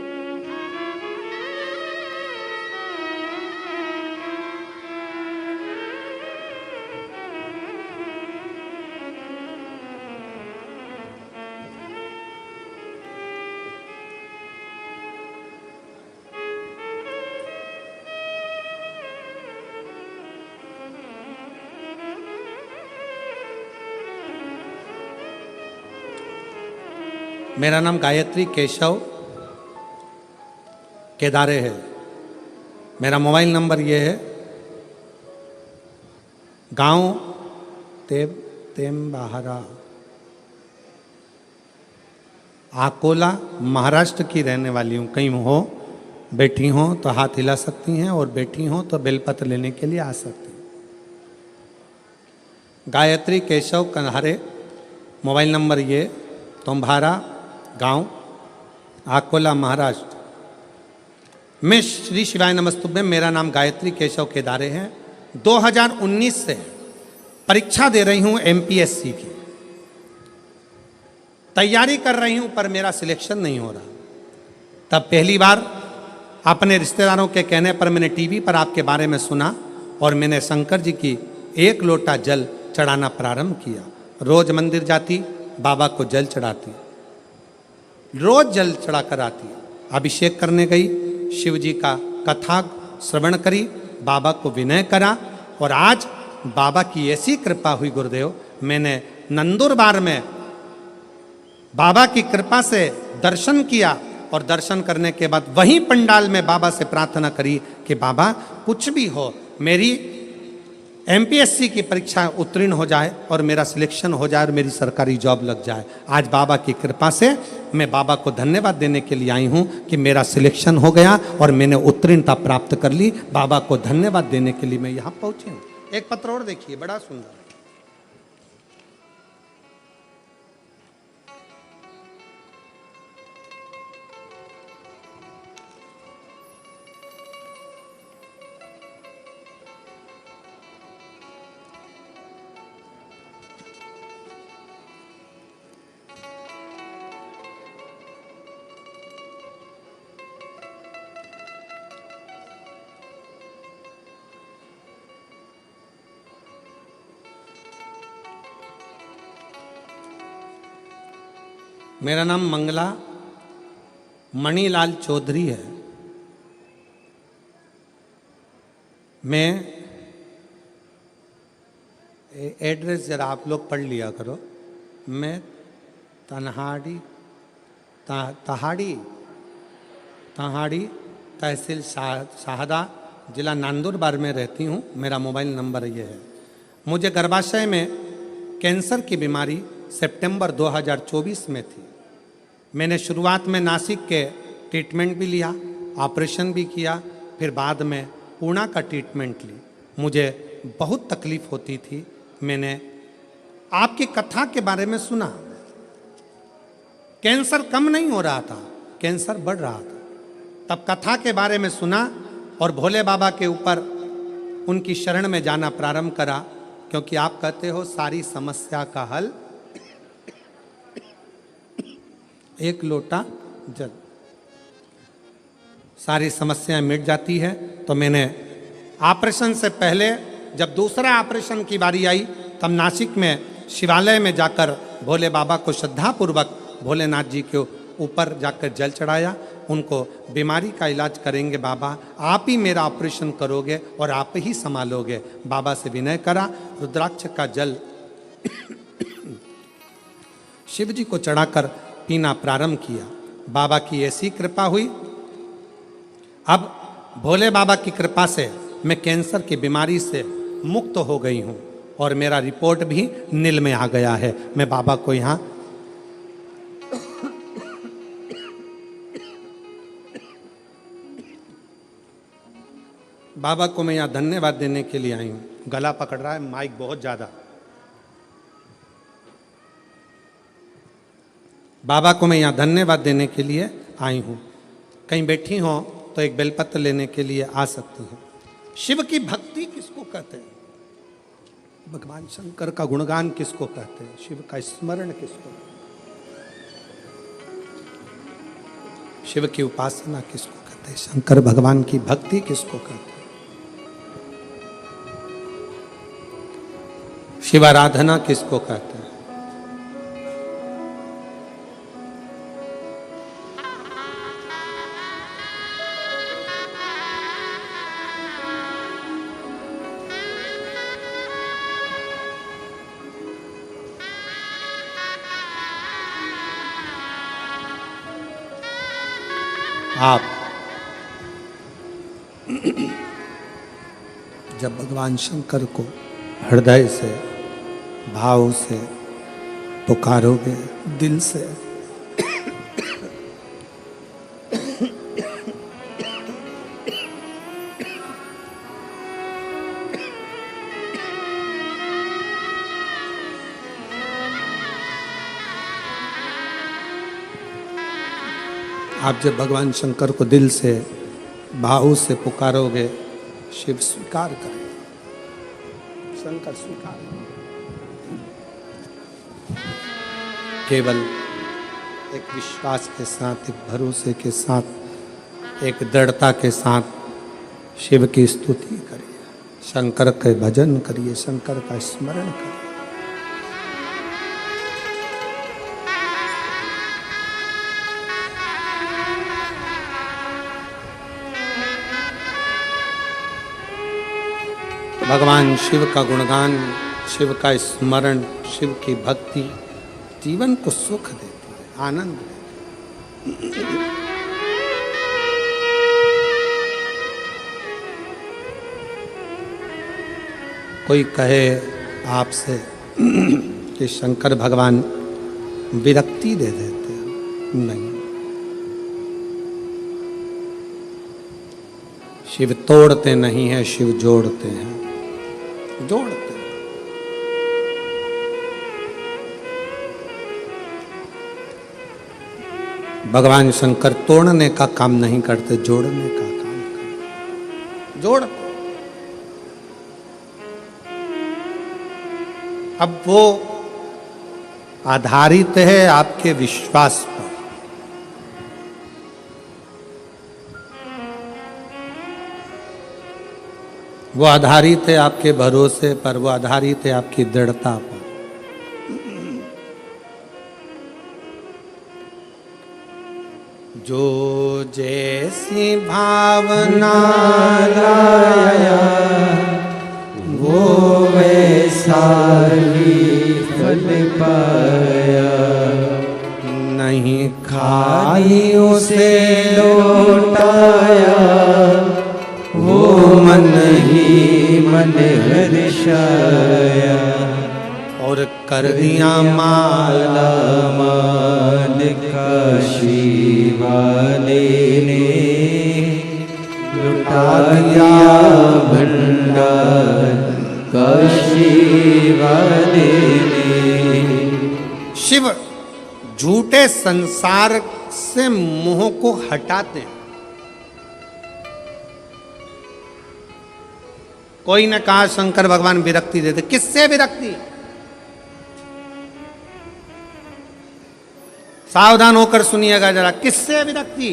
मेरा नाम गायत्री केशव केदारे है। मेरा मोबाइल नंबर ये है, गांव तेमबाहरा, अकोला, महाराष्ट्र की रहने वाली हूँ। कहीं हो बैठी हो तो हाथ हिला सकती हैं, और बैठी हो तो बेलपत्र लेने के लिए आ सकती हैं। गायत्री केशव कन्हारे, मोबाइल नंबर ये, तुम्हारा गांव अकोला, महाराष्ट्र। मैं श्री शिवाय नमस्तुभ्यं। मेरा नाम गायत्री केशव केदारे है। 2019 से परीक्षा दे रही हूँ एमपीएससी की, तैयारी कर रही हूँ, पर मेरा सिलेक्शन नहीं हो रहा। तब पहली बार अपने रिश्तेदारों के कहने पर मैंने टीवी पर आपके बारे में सुना, और मैंने शंकर जी की 1 लोटा जल चढ़ाना प्रारंभ किया। रोज मंदिर जाती, बाबा को जल चढ़ाती, रोज जल चढ़ा कर आती। अभिषेक करने गई, शिव जी का कथा श्रवण करी, बाबा को विनय करा, और आज बाबा की ऐसी कृपा हुई गुरुदेव, मैंने नंदुरबार में बाबा की कृपा से दर्शन किया, और दर्शन करने के बाद वहीं पंडाल में बाबा से प्रार्थना करी कि बाबा कुछ भी हो, मेरी एमपीएससी की परीक्षा उत्तीर्ण हो जाए और मेरा सिलेक्शन हो जाए और मेरी सरकारी जॉब लग जाए। आज बाबा की कृपा से मैं बाबा को धन्यवाद देने के लिए आई हूँ कि मेरा सिलेक्शन हो गया और मैंने उत्तीर्णता प्राप्त कर ली। बाबा को धन्यवाद देने के लिए मैं यहाँ पहुँची हूँ। एक पत्र और देखिए, बड़ा सुंदर। मेरा नाम मंगला मणिलाल चौधरी है। मैं एड्रेस जरा आप लोग पढ़ लिया करो। मैं तहाड़ी तहसील शाहदा, जिला नंदुरबार में रहती हूँ। मेरा मोबाइल नंबर ये है। मुझे गर्भाशय में कैंसर की बीमारी सितंबर 2024 में थी। मैंने शुरुआत में नासिक के ट्रीटमेंट भी लिया, ऑपरेशन भी किया, फिर बाद में पूना का ट्रीटमेंट ली। मुझे बहुत तकलीफ होती थी। मैंने आपकी कथा के बारे में सुना। कैंसर कम नहीं हो रहा था, कैंसर बढ़ रहा था। तब कथा के बारे में सुना और भोले बाबा के ऊपर उनकी शरण में जाना प्रारंभ करा, क्योंकि आप कहते हो सारी समस्या का हल 1 लोटा जल, सारी समस्याएं मिट जाती है। तो मैंने ऑपरेशन से पहले, जब दूसरा ऑपरेशन की बारी आई, तब नासिक में शिवालय में जाकर भोले बाबा को श्रद्धापूर्वक भोलेनाथ जी के ऊपर जाकर जल चढ़ाया। उनको बीमारी का इलाज करेंगे बाबा, आप ही मेरा ऑपरेशन करोगे और आप ही संभालोगे। बाबा से विनय करा, रुद्राक्ष का जल शिव जी को चढ़ाकर पीना प्रारंभ किया। बाबा की ऐसी कृपा हुई, अब भोले बाबा की कृपा से मैं कैंसर की बीमारी से मुक्त हो गई हूँ और मेरा रिपोर्ट भी नील में आ गया है। मैं बाबा को यहाँ धन्यवाद देने के लिए आई हूँ। गला पकड़ रहा है माइक बहुत ज़्यादा। बाबा को मैं यहाँ धन्यवाद देने के लिए आई हूँ। कहीं बैठी हो तो एक बेलपत्र लेने के लिए आ सकती हैं। शिव की भक्ति किसको कहते हैं? भगवान शंकर का गुणगान किसको कहते हैं? शिव का स्मरण किसको? शिव की उपासना किसको कहते हैं? शंकर भगवान की भक्ति किसको कहते हैं? शिवाराधना किसको कहते हैं? आप जब भगवान शंकर को हृदय से, भाव से पुकारोगे, दिल से, आप जब भगवान शंकर को दिल से, भाव से पुकारोगे, शिव स्वीकार करेगा, शंकर स्वीकार करेगा। केवल एक विश्वास के साथ, एक भरोसे के साथ, एक दृढ़ता के साथ शिव की स्तुति करिए, शंकर के भजन करिए, शंकर का स्मरण करिए। भगवान शिव का गुणगान, शिव का स्मरण, शिव की भक्ति जीवन को सुख देती है, आनंद देती है। कोई कहे आपसे कि शंकर भगवान विरक्ति दे देते हैं, नहीं, शिव तोड़ते नहीं है, शिव जोड़ते हैं, जोड़ते हैं। भगवान शंकर तोड़ने का काम नहीं करते, जोड़ने का काम करते, जोड़ते। अब वो आधारित है आपके विश्वास पर। वो आधारित है आपके भरोसे पर, वो आधारित है आपकी दृढ़ता पर। जो जैसी भावना लाया वो वैसा ही फल पाया, नहीं खाली उसे लौटाया, वो मन ही मन हर्षाया, और कर दिया माला माल काशी वाले ने, लुटा दिया भंडार काशी वाले ने। शिव झूठे संसार से मोह को हटाते हैं। कोई ने कहा शंकर भगवान विरक्ति देते, किससे विरक्ति? सावधान होकर सुनिएगा जरा, किससे विरक्ति?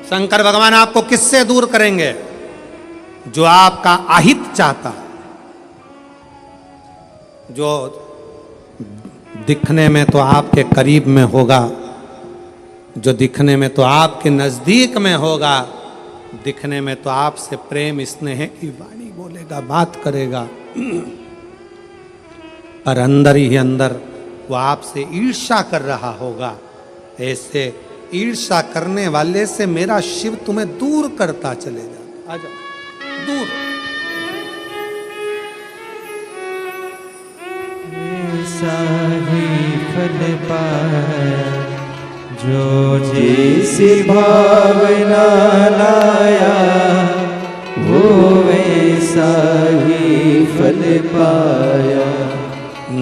शंकर भगवान आपको किससे दूर करेंगे? जो आपका अहित चाहता, जो दिखने में तो आपके करीब में होगा, जो दिखने में तो आपके नजदीक में होगा, दिखने में तो आपसे प्रेम स्नेह की वाणी बोलेगा, बात करेगा, पर अंदर ही अंदर वो आपसे ईर्ष्या कर रहा होगा। ऐसे ईर्ष्या करने वाले से मेरा शिव तुम्हें दूर करता चले जाता। आ जाओ दूर। ऐसा ही फल पाया, जो जैसी भावना लाया, वो वैसा ही फल पाया,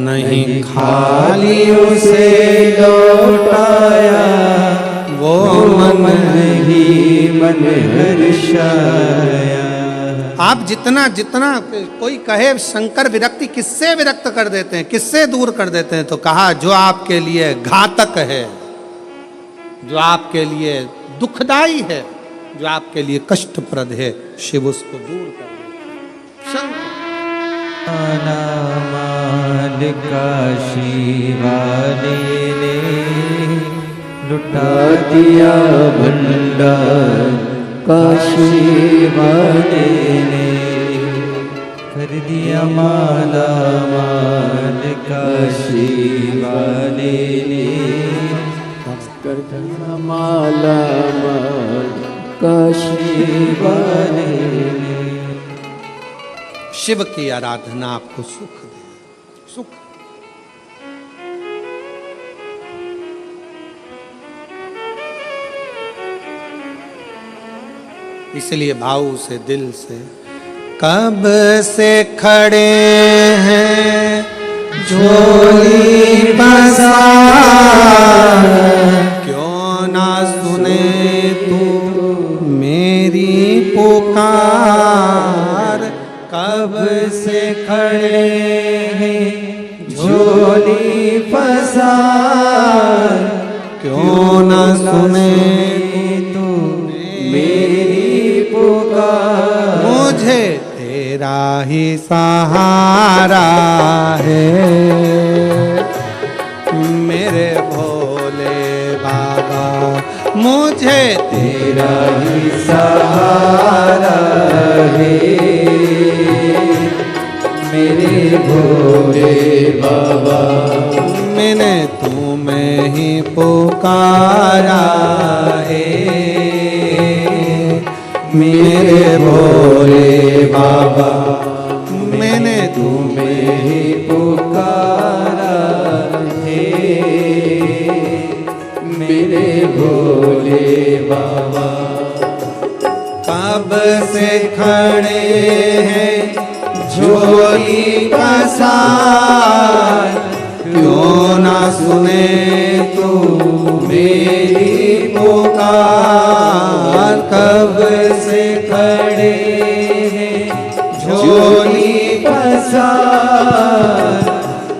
नहीं खाली उसे लौटाया, वो मन ही मन हर्षाया। आप जितना जितना कोई कहे शंकर विरक्ति, किससे विरक्त कर देते हैं, किससे दूर कर देते हैं? तो कहा जो आपके लिए घातक है, जो आपके लिए दुखदाई है, जो आपके लिए कष्टप्रद है, शिव उसको दूर कर देते। शंकर माल काशी वाले ने, लुटा दिया भंडार काशी वाले ने, कर दिया माला माल काशी वाले ने, कर माला काशी वाले। शिव की आराधना आपको सुख दे, सुख। इसलिए भाव से, दिल से, कब से खड़े हैं झोली पसार, क्यों ना सुने तू मेरी पुकार। कब से खड़े हैं झोली पसार, क्यों ना सुने तू मेरी पुकार। मुझे तेरा ही सहारा है मेरे भोले बाबा, मुझे तेरा ही सहारा है मेरे भोले बाबा। मैंने तुम्हें ही पुकारा है मेरे भोले बाबा, मैंने तुम्हें ही पुकारा है मेरे भोले बाबा। कब से खड़े हैं झोली पसार, क्यों ना सुने तू मेरी पुकार। कब से खड़े हैं झोली पसार,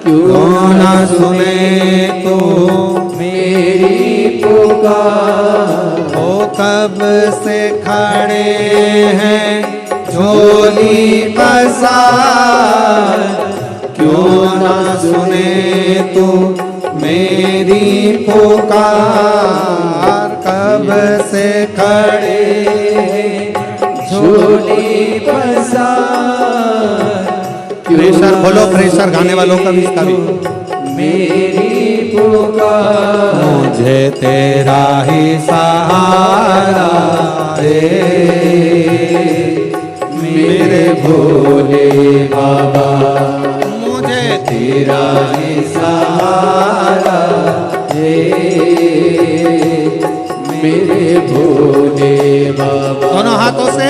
क्यों ना सुने तू मेरी पुकार। ओ कब से खड़े हैं झोली पसार, क्यों ना सुने तू मेरी पुकार। कब से खड़े हैं झोली पसार। प्रेशर बोलो, प्रेशर गाने वालों का भी, इसका भी। मेरी पुकार, मुझे तेरा ही सहारा है मेरे भोले बाबा, मुझे तेरा ही सहारा है मेरे भोले बाबा। दोनों हाथों से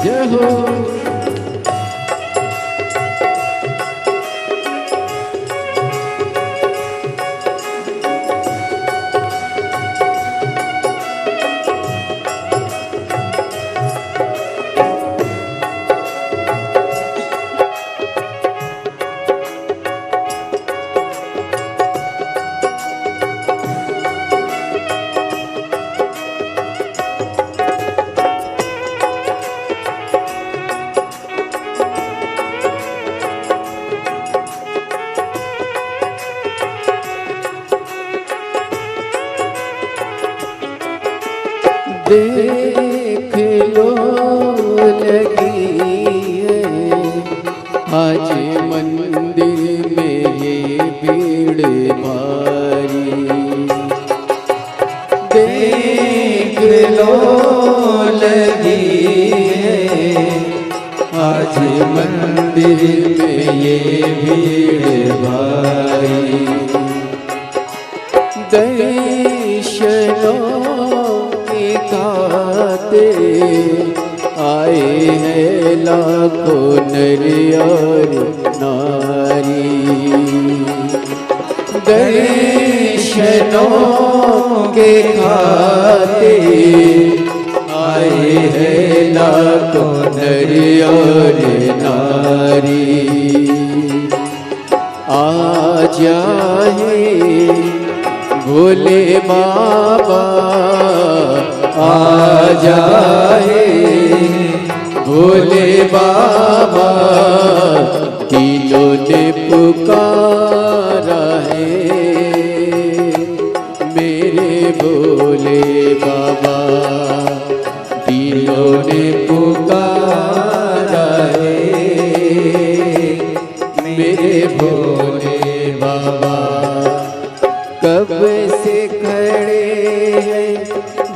जय हो। देख लो लगी है आज मंदिर में ये भीड़ भारी। देख लो लगी है आज मंदिर में ये भीड़ भारी। दर्शनों खाते आए हैं लाखों नर और नारी। दर्शनों के खाते आए हैं लाखों नर और नारी। आ जाए भोले बाबा, आ जाए भोले बाबा तीनों ने पुकारा है, मेरे भोले बाबा तीनों ने पुकारा है, मेरे भोले बाबा। कब से खड़े हैं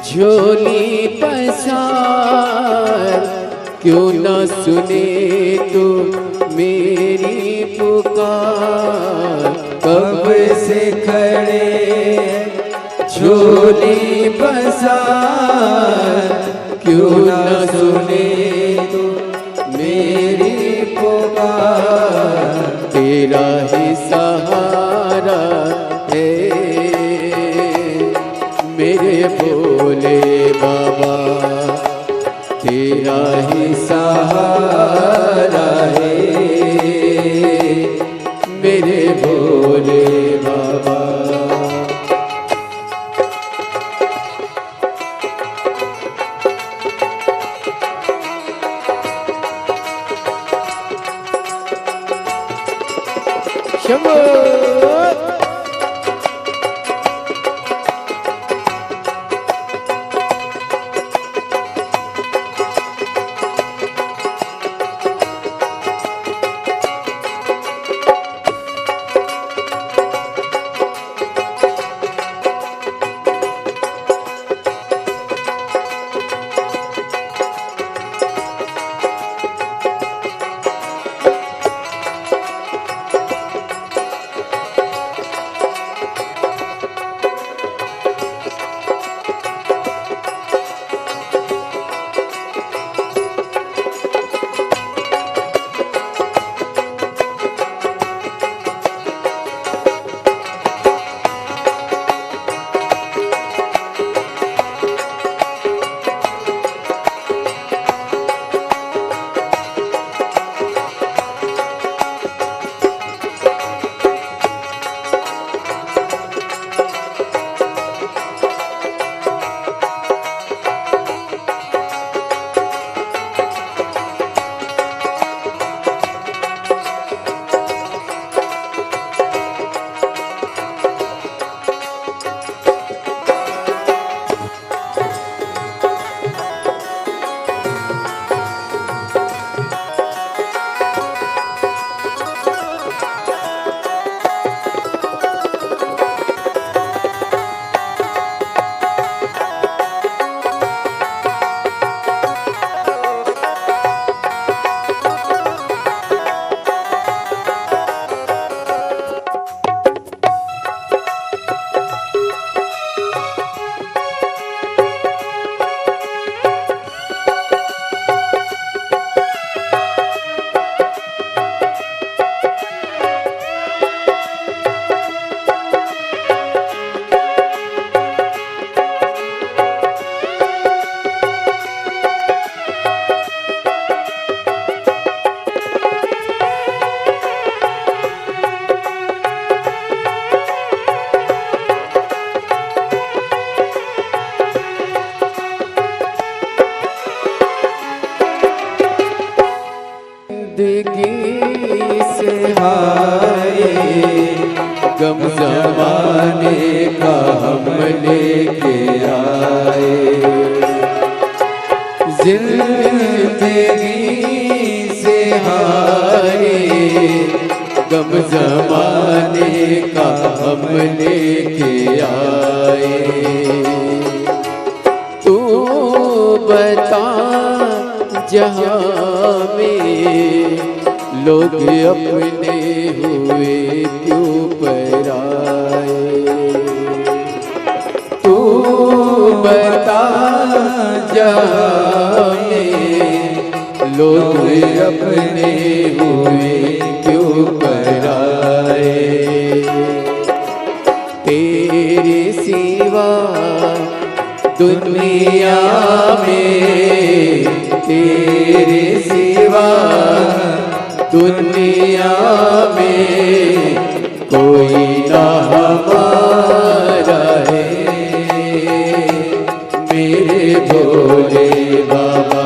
झोली पसार, क्यों न सुने तो मेरी पुकार। कब से खड़े झोली पसार, क्यों न सुने तो मेरी पुकार। तेरा ही सहारा है, मेरे भोले बाबा तेरा ही सहारा है, मेरे भोले बाबा। शंभो से हाय गम ज़माने का हम लेके आए, जिंदगी से हाय गम ज़माने का हम लेके आए। तू बता जहाँ में लोग अपने हुए क्यों पराए। तू बता जहाँ में लोग अपने हुए क्यों पराए। तेरे सिवा दुनिया में, तेरे सिवा दुनिया में कोई ना हमारा है, मेरे भोले बाबा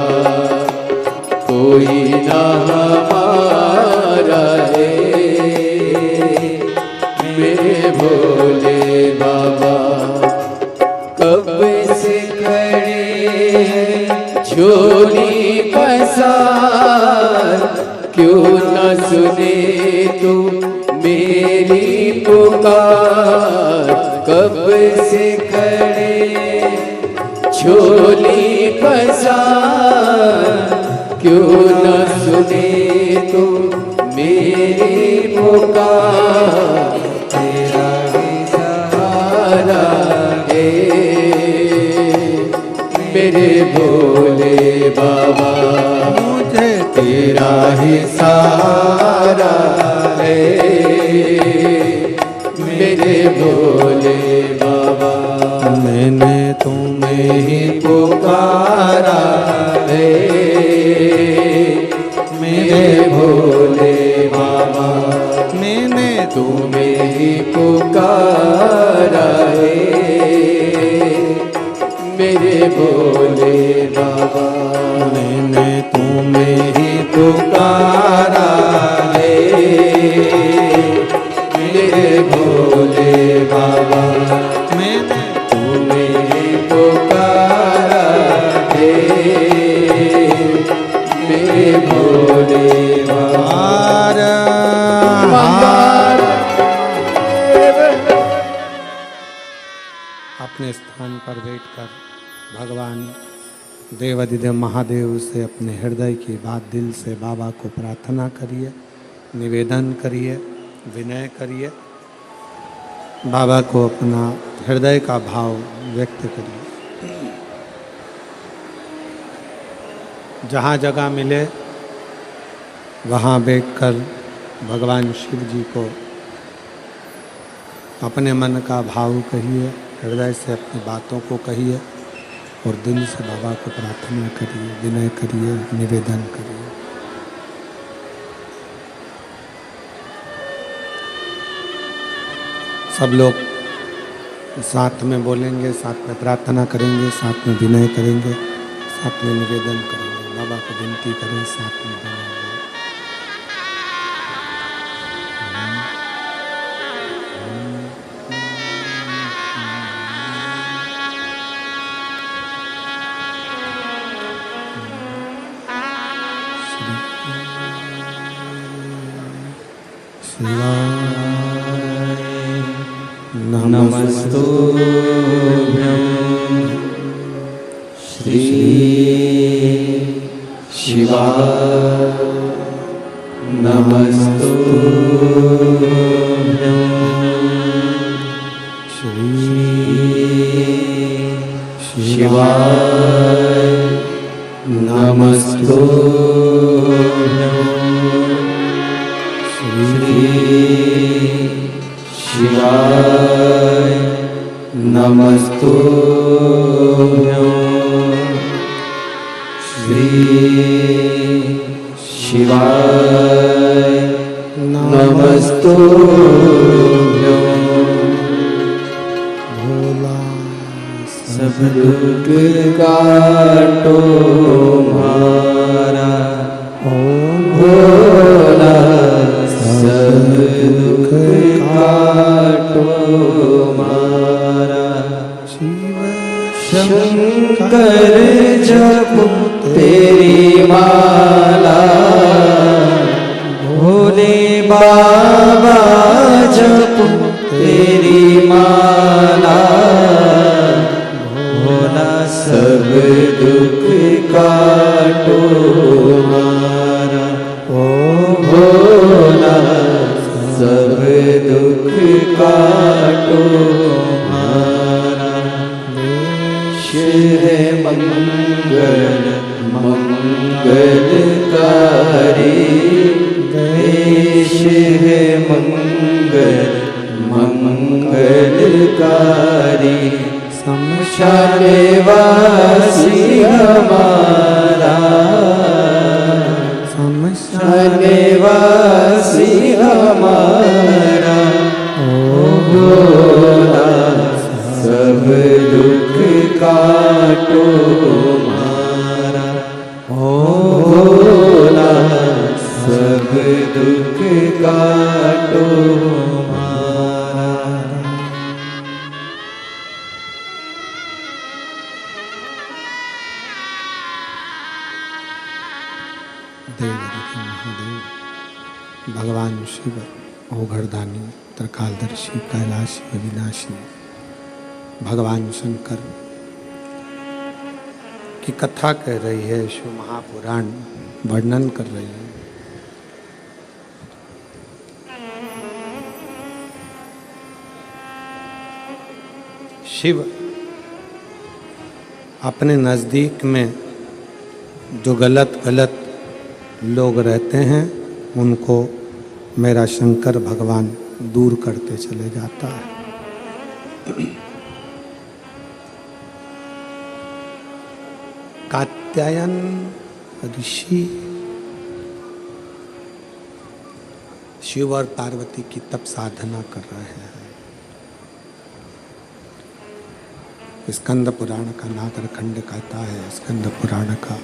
कोई झोली पसार, क्यों न सुने तू मेरी पुकार। कब से खड़े झोली पसार, क्यों न सुने तू मेरी पुकार। तेरा ही सहारा है मेरे भोले बाबा, मुझे तेरा ही सहारा है मेरे भोले बाबा। मैंने तुम्हें ही पुकारा है मेरे भोले बाबा, मैंने तुम्हें ही पुकारा है मेरे भोले बाबा। मैंने तुम्हें ही पुकारा है मेरे भोले बाबा, मैंने तुम्हें ही पुकारा है मेरे भोले बाबा। अपने स्थान पर बैठकर भगवान देवाधिदेव महादेव से अपने हृदय की बात दिल से बाबा को प्रार्थना करिए, निवेदन करिए, विनय करिए, बाबा को अपना हृदय का भाव व्यक्त करिए। जहाँ जगह मिले वहाँ बैठकर भगवान शिव जी को अपने मन का भाव कहिए, हृदय से अपनी बातों को कहिए और दिल से बाबा को प्रार्थना करिए, विनय करिए, निवेदन करिए। सब लोग साथ में बोलेंगे, साथ में प्रार्थना करेंगे, साथ में विनय करेंगे, साथ में निवेदन करेंगे, बाबा को विनती करें, साथ में विनय। नमस्तुभ्यं श्री शिवाय, नमस्तुभ्यं श्री शिवाय, नमस्तुभ्यं श्री शिवाय, नमस्तुभ्यं श्री शिवाय, नमस्तुभ्यं। भोला सब दुख काटो मारा, ओम भोला सब दुख काटो मारा। शिव शंकर जपो तेरी माला, भोले बाबा जपो तेरी माला। भोला सब दुख काटो मारा, ओ भोला सब दुख काटो मारा। शिव मंगल मंगलकारी, देश है मंगल मंगलकारी। शमशान वासी हमारा, शमशान वासी हमारा। ओ भोला सब दुख काटो मारा, ओ भोला सब दुख काटो मारा। देवरिधि महादेव, भगवान शिव ओघड़दानी, त्रिकालदर्शी, कैलाशी, अविनाशी, भगवान शंकर की कथा कह रही है, शिव महापुराण वर्णन कर रही है। शिव अपने नज़दीक में जो गलत लोग रहते हैं उनको मेरा शंकर भगवान दूर करते चले जाता है। कात्यायन ऋषि शिव और पार्वती की तप साधना कर रहे हैं। स्कंद पुराण का नागरखंड कहता है, स्कंद पुराण का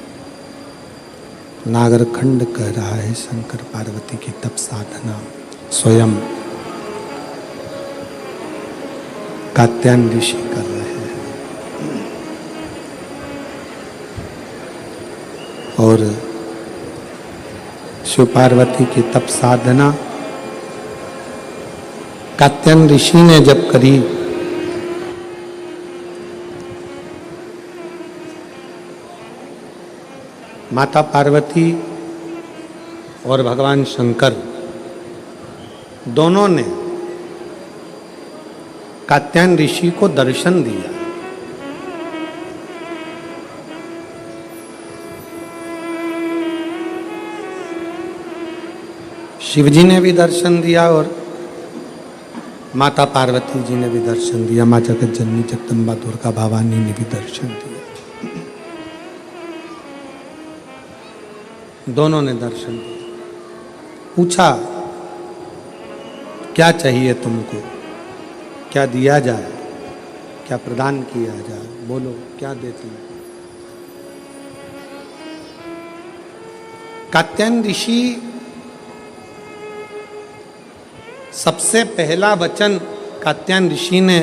नागरखंड कह रहा है शंकर पार्वती की तप साधना स्वयं कात्यायन ऋषि कर रहे हैं। और शिव पार्वती की तप साधना कात्यायन ऋषि ने जब करी, माता पार्वती और भगवान शंकर दोनों ने कात्यायन ऋषि को दर्शन दिया। शिव जी ने भी दर्शन दिया और माता पार्वती जी ने भी दर्शन दिया। माँ जगत जननी जगदम्बा दुर्गा भवानी ने भी दर्शन दिया। दोनों ने दर्शन दिया। पूछा क्या चाहिए तुमको, क्या दिया जाए, क्या प्रदान किया जाए, बोलो क्या देती है। कात्यायन ऋषि सबसे पहला वचन कात्यायन ऋषि ने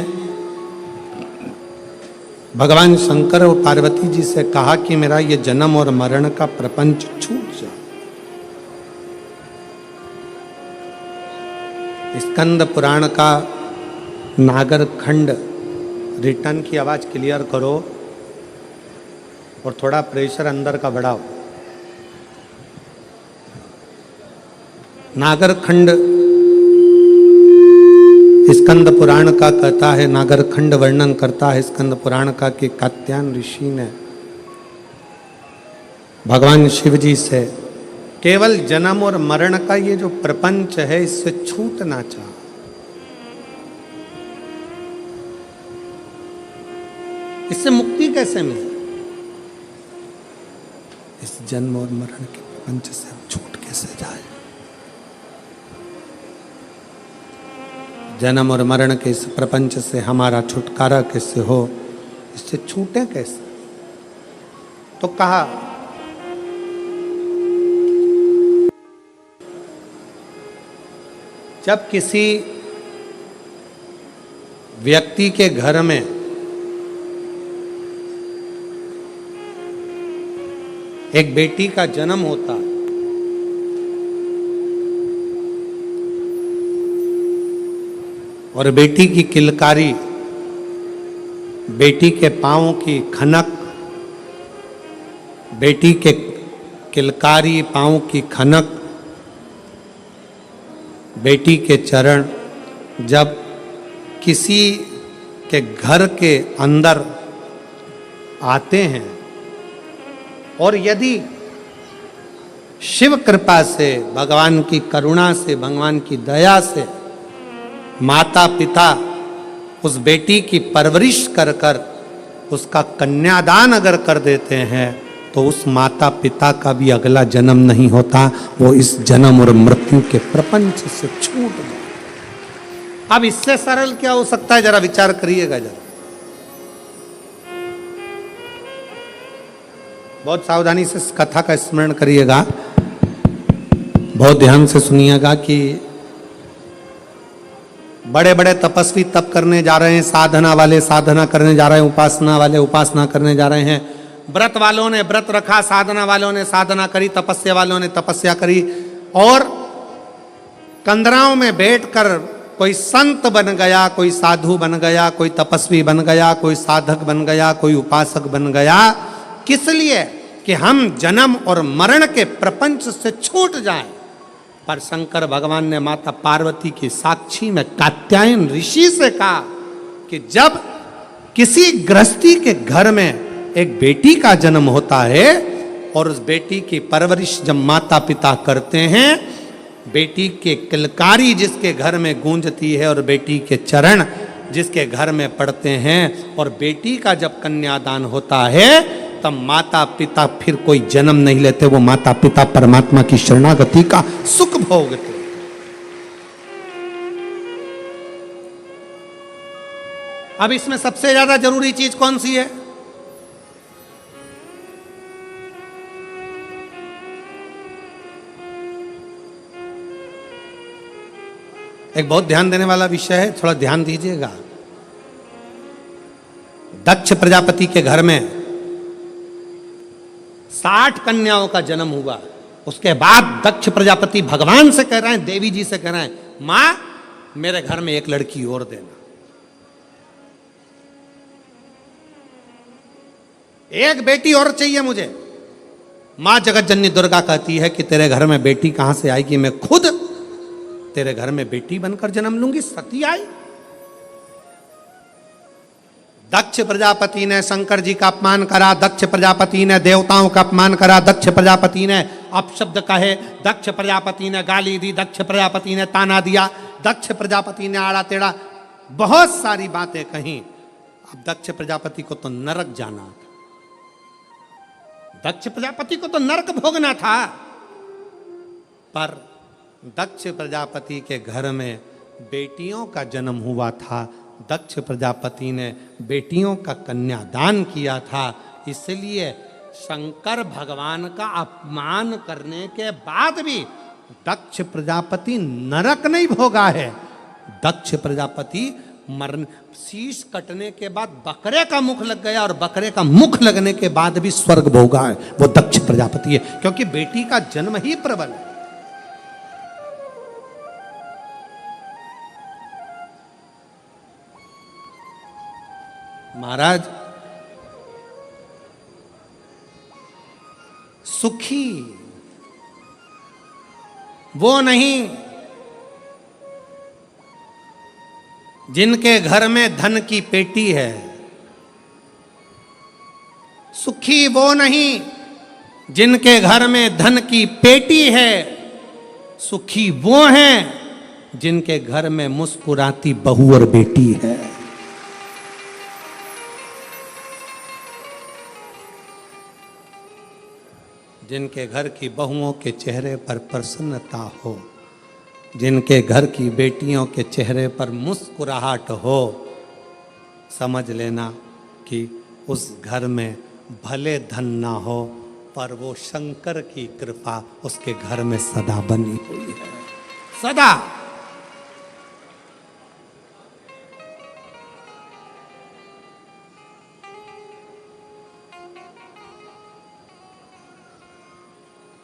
भगवान शंकर और पार्वती जी से कहा कि मेरा ये जन्म और मरण का प्रपंच छूट जाए। स्कंद पुराण का नागरखंड रिटर्न की आवाज क्लियर करो और थोड़ा प्रेशर अंदर का बढ़ाओ। नागरखंड स्कंद पुराण का कहता है, नागरखंड वर्णन करता है स्कंद पुराण का कि कात्यायन ऋषि ने भगवान शिव जी से केवल जन्म और मरण का ये जो प्रपंच है इससे छूटना चाहा। इससे मुक्ति कैसे मिले, इस जन्म और मरण के प्रपंच से हम छूट कैसे जाए, जन्म और मरण के इस प्रपंच से हमारा छुटकारा कैसे हो, इससे छूटे कैसे। तो कहा जब किसी व्यक्ति के घर में एक बेटी का जन्म होता और बेटी की किलकारी, बेटी के पाँव की खनक, बेटी के किलकारी पाँव की खनक, बेटी के चरण जब किसी के घर के अंदर आते हैं और यदि शिव कृपा से, भगवान की करुणा से, भगवान की दया से माता पिता उस बेटी की परवरिश कर कर उसका कन्यादान अगर कर देते हैं तो उस माता पिता का भी अगला जन्म नहीं होता, वो इस जन्म और मृत्यु के प्रपंच से छूट गए। अब इससे सरल क्या हो सकता है, जरा विचार करिएगा जरा। बहुत सावधानी से इस कथा का स्मरण करिएगा, बहुत ध्यान से सुनिएगा कि बड़े बड़े तपस्वी तप करने जा रहे हैं, साधना वाले साधना करने जा रहे हैं, उपासना वाले उपासना करने जा रहे हैं, व्रत वालों ने व्रत रखा, साधना वालों ने साधना करी, तपस्या वालों ने तपस्या करी, और कंदराओं में बैठकर कोई संत बन गया, कोई साधु बन गया, कोई तपस्वी बन गया, कोई साधक बन गया, कोई उपासक बन गया। किस लिए? कि हम जन्म और मरण के प्रपंच से छूट जाएं। पर शंकर भगवान ने माता पार्वती की साक्षी में कात्यायन ऋषि से कहा कि जब किसी गृहस्थी के घर में एक बेटी का जन्म होता है और उस बेटी की परवरिश जब माता पिता करते हैं, बेटी के किलकारी जिसके घर में गूंजती है और बेटी के चरण जिसके घर में पड़ते हैं, और बेटी का जब कन्यादान होता है, तब माता पिता फिर कोई जन्म नहीं लेते, वो माता पिता परमात्मा की शरणागति का सुख भोगते। अब इसमें सबसे ज्यादा जरूरी चीज कौन सी है? एक बहुत ध्यान देने वाला विषय है, थोड़ा ध्यान दीजिएगा। दक्ष प्रजापति के घर में 60 कन्याओं का जन्म हुआ। उसके बाद दक्ष प्रजापति भगवान से कह रहे हैं, देवी जी से कह रहे हैं, मां मेरे घर में एक लड़की और देना, एक बेटी और चाहिए मुझे। मां जगत जननी दुर्गा कहती है कि तेरे घर में बेटी कहां से आएगी, मैं खुद तेरे घर में बेटी बनकर जन्म लूंगी। सती आई। दक्ष प्रजापति ने शंकर जी का अपमान करा, दक्ष प्रजापति ने देवताओं का अपमान करा, दक्ष प्रजापति ने अपशब्द कहे, दक्ष प्रजापति ने गाली दी, दक्ष प्रजापति ने ताना दिया, दक्ष प्रजापति ने आड़ा टेढ़ा बहुत सारी बातें कही। अब दक्ष प्रजापति को तो नरक जाना था, दक्ष प्रजापति को तो नरक भोगना था। पर दक्ष प्रजापति के घर में बेटियों का जन्म हुआ था, दक्ष प्रजापति ने बेटियों का कन्यादान किया था, इसलिए शंकर भगवान का अपमान करने के बाद भी दक्ष प्रजापति नरक नहीं भोगा है। दक्ष प्रजापति मरण, शीश कटने के बाद बकरे का मुख लग गया और बकरे का मुख लगने के बाद भी स्वर्ग भोगा है, वो दक्ष प्रजापति है, क्योंकि बेटी का जन्म ही प्रबल है। महाराज, सुखी वो नहीं जिनके घर में धन की पेटी है, सुखी वो नहीं जिनके घर में धन की पेटी है, सुखी वो हैं जिनके घर में मुस्कुराती बहू और बेटी है। जिनके घर की बहुओं के चेहरे पर प्रसन्नता हो, जिनके घर की बेटियों के चेहरे पर मुस्कुराहट हो, समझ लेना कि उस घर में भले धन ना हो, पर वो शंकर की कृपा उसके घर में सदा बनी हुई है, सदा।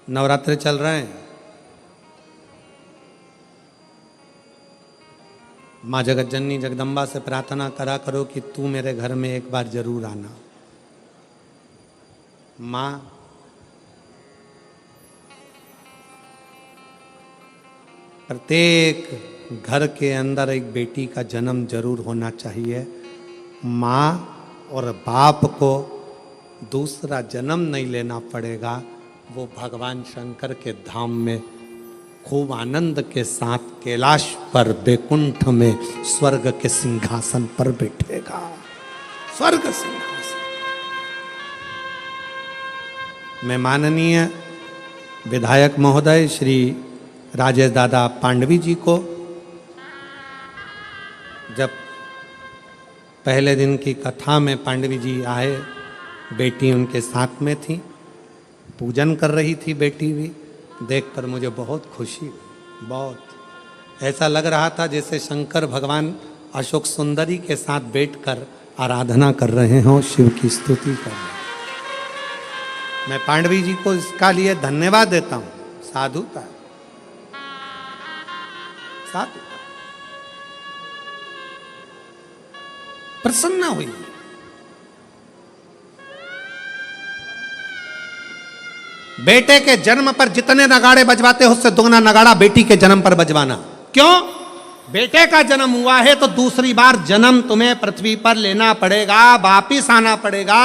नवरात्रि चल रहे हैं, माँ जगत जननी जगदम्बा से प्रार्थना करा करो कि तू मेरे घर में एक बार जरूर आना। माँ प्रत्येक घर के अंदर एक बेटी का जन्म जरूर होना चाहिए। माँ और बाप को दूसरा जन्म नहीं लेना पड़ेगा, वो भगवान शंकर के धाम में खूब आनंद के साथ कैलाश पर बैकुंठ में स्वर्ग के सिंहासन पर बैठेगा, स्वर्ग सिंहासन। मैं माननीय विधायक महोदय श्री राजेश दादा पांडवी जी को जब पहले दिन की कथा में पांडवी जी आए, बेटी उनके साथ में थी, पूजन कर रही थी बेटी भी, देखकर मुझे बहुत खुशी हुई। बहुत ऐसा लग रहा था जैसे शंकर भगवान अशोक सुंदरी के साथ बैठकर आराधना कर रहे हों, शिव की स्तुति कर रहे हैं। मैं पांडवी जी को इसका लिए धन्यवाद देता हूं। साधुता, साधुता, प्रसन्न हुई। बेटे के जन्म पर जितने नगाड़े बजवाते हो उससे दुगना नगाड़ा बेटी के जन्म पर बजवाना। क्यों? बेटे का जन्म हुआ है तो दूसरी बार जन्म तुम्हें पृथ्वी पर लेना पड़ेगा, वापिस आना पड़ेगा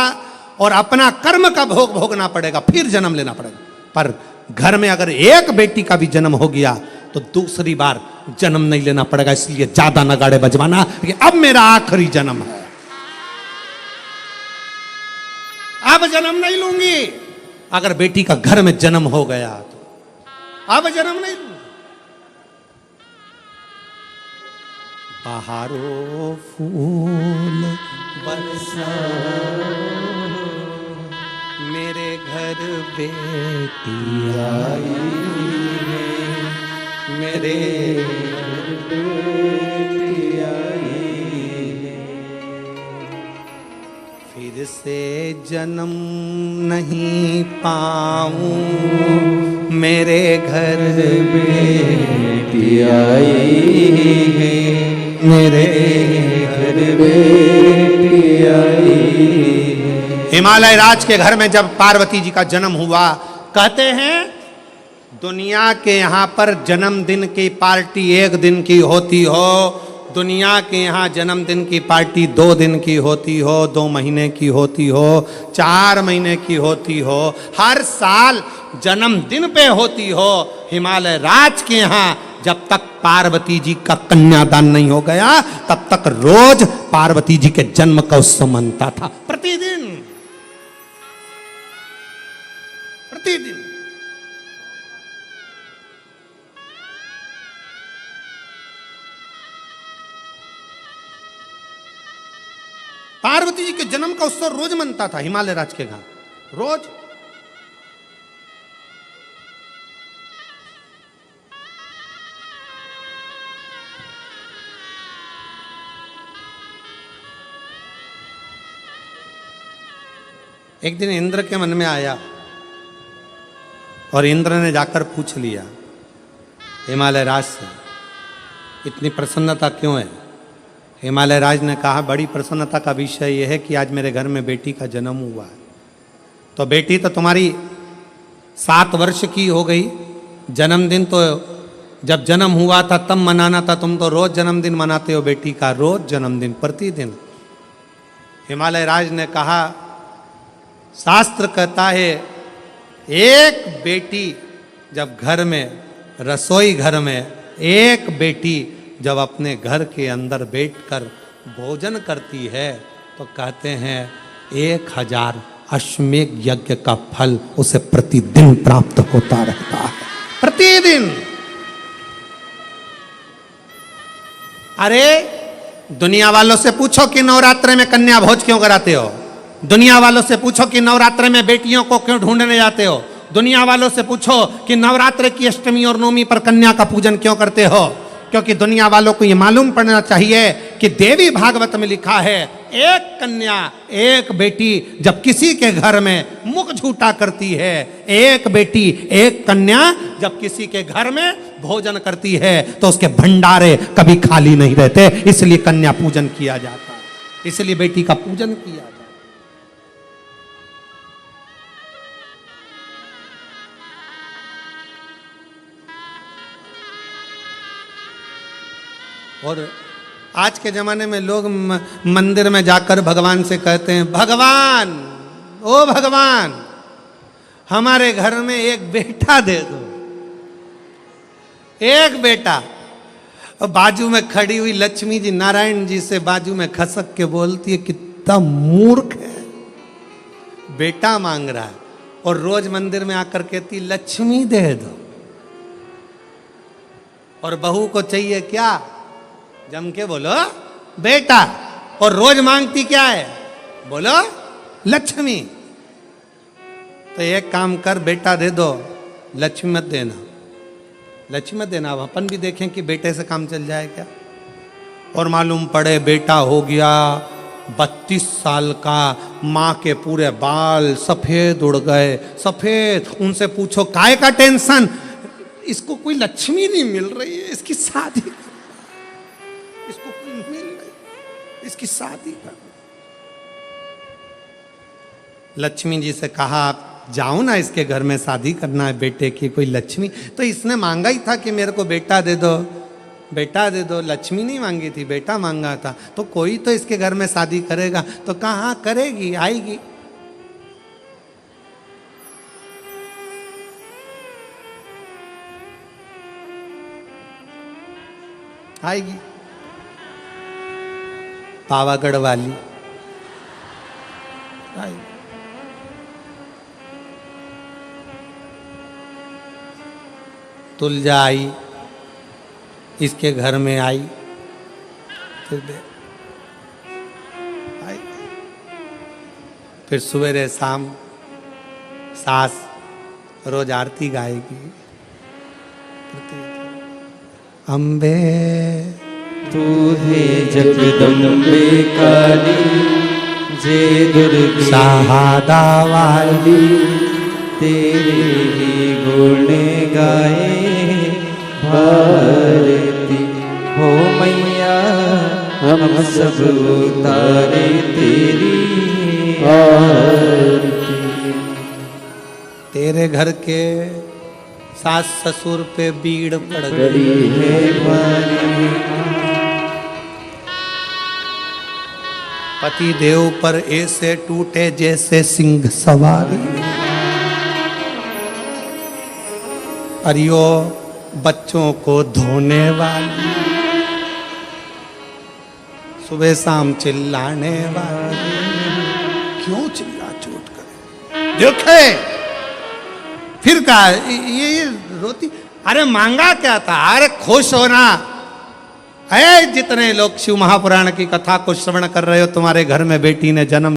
और अपना कर्म का भोग भोगना पड़ेगा, फिर जन्म लेना पड़ेगा। पर घर में अगर एक बेटी का भी जन्म हो गया तो दूसरी बार जन्म नहीं लेना पड़ेगा। इसलिए ज्यादा नगाड़े बजवाना कि अब मेरा आखिरी जन्म है, अब जन्म नहीं लूंगी। अगर बेटी का घर में जन्म हो गया तो अब जन्म नहीं लूंगी। बहारो फूल बरसा मेरे घर बेटी आई है, मेरे घर बेटी आई है। फिर से जन्म नहीं पाऊं मेरे घर बेटी आई है, मेरे घर बेटी आई है। हिमालय राज के घर में जब पार्वती जी का जन्म हुआ, कहते हैं दुनिया के यहाँ पर जन्मदिन की पार्टी एक दिन की होती हो, दुनिया के यहाँ जन्मदिन की पार्टी 2 दिन की होती हो, 2 महीने की होती हो, 4 महीने की होती हो, हर साल जन्मदिन पे होती हो। हिमालय राज के यहाँ जब तक पार्वती जी का कन्यादान नहीं हो गया तब तक रोज पार्वती जी के जन्म का उत्सव मनता था। प्रतिदिन प्रतिदिन पार्वती जी के जन्म का उत्सव रोज मनता था हिमालय राज के घर, रोज। एक दिन इंद्र के मन में आया और इंद्र ने जाकर पूछ लिया हिमालय राज से, इतनी प्रसन्नता क्यों है? हिमालय राज ने कहा, बड़ी प्रसन्नता का विषय यह है कि आज मेरे घर में बेटी का जन्म हुआ है। तो बेटी तो तुम्हारी 7 वर्ष की हो गई, जन्मदिन तो जब जन्म हुआ था तब मनाना था, तुम तो रोज जन्मदिन मनाते हो बेटी का, रोज जन्मदिन, प्रतिदिन। हिमालय राज ने कहा, शास्त्र कहता है एक बेटी जब घर में, रसोई घर में एक बेटी जब अपने घर के अंदर बैठकर भोजन करती है तो कहते हैं 1000 अश्वमेध यज्ञ का फल उसे प्रतिदिन प्राप्त होता रहता है, प्रतिदिन। अरे दुनिया वालों से पूछो कि नवरात्रि में कन्या भोज क्यों कराते हो, दुनिया वालों से पूछो कि नवरात्रि में बेटियों को क्यों ढूंढने जाते हो, दुनिया वालों से पूछो कि नवरात्रि की अष्टमी और नवमी पर कन्या का पूजन क्यों करते हो। क्योंकि दुनिया वालों को यह मालूम पड़ना चाहिए कि देवी भागवत में लिखा है, एक कन्या एक बेटी जब किसी के घर में मुख झूठा करती है, एक बेटी एक कन्या जब किसी के घर में भोजन करती है तो उसके भंडारे कभी खाली नहीं रहते। इसलिए कन्या पूजन किया जाता है, इसलिए बेटी का पूजन किया जाता है। और आज के ज़माने में लोग मंदिर में जाकर भगवान से कहते हैं, भगवान, ओ भगवान, हमारे घर में एक बेटा दे दो, एक बेटा। और बाजू में खड़ी हुई लक्ष्मी जी नारायण जी से बाजू में खसक के बोलती है, कितना मूर्ख है, बेटा मांग रहा है। और रोज मंदिर में आकर कहती, लक्ष्मी दे दो। और बहू को चाहिए क्या? जम के बोलो बेटा। और रोज मांगती क्या है? बोलो लक्ष्मी। तो एक काम कर, बेटा दे दो, लक्ष्मी मत देना, लक्ष्मी मत देना। अब अपन भी देखें कि बेटे से काम चल जाए क्या। और मालूम पड़े बेटा हो गया, 32 साल का, माँ के पूरे बाल सफेद उड़ गए, सफेद। उनसे पूछो काय का टेंशन? इसको कोई लक्ष्मी नहीं मिल रही है, इसकी शादी कर, इसको कोई मिल रही, इसकी शादी कर। लक्ष्मी जी से कहा आप जाओ ना, इसके घर में शादी करना है बेटे की, कोई लक्ष्मी। तो इसने मांगा ही था कि मेरे को बेटा दे दो, बेटा दे दो। लक्ष्मी नहीं मांगी थी, बेटा मांगा था। तो कोई तो इसके घर में शादी करेगा। तो कहाँ करेगी, आएगी। आएगी पावागढ़ वाली आएगी। तुलजा आई, इसके घर में आई, फिर सवेरे शाम सास रोज आरती गाएगी। अम्बे तू है जगदम्बे काली, जय दुर्गे शहादा वाली, तेरे ही गुण गाए भारती। हो मैया हम सब उतारे तेरी आरती। तेरे घर के सास ससुर पे बीड़ पड़ गई बड़ी है पानी, पति देव पर ऐसे टूटे जैसे सिंह सवारी। अरियो बच्चों को धोने वाली, सुबह शाम चिल्लाने वाली। क्यों चिल्ला चोट करे? देखे फिर कहा ये रोती। अरे मांगा क्या था? अरे खुश होना है। जितने लोग शिव महापुराण की कथा को श्रवण कर रहे हो, तुम्हारे घर में बेटी ने जन्म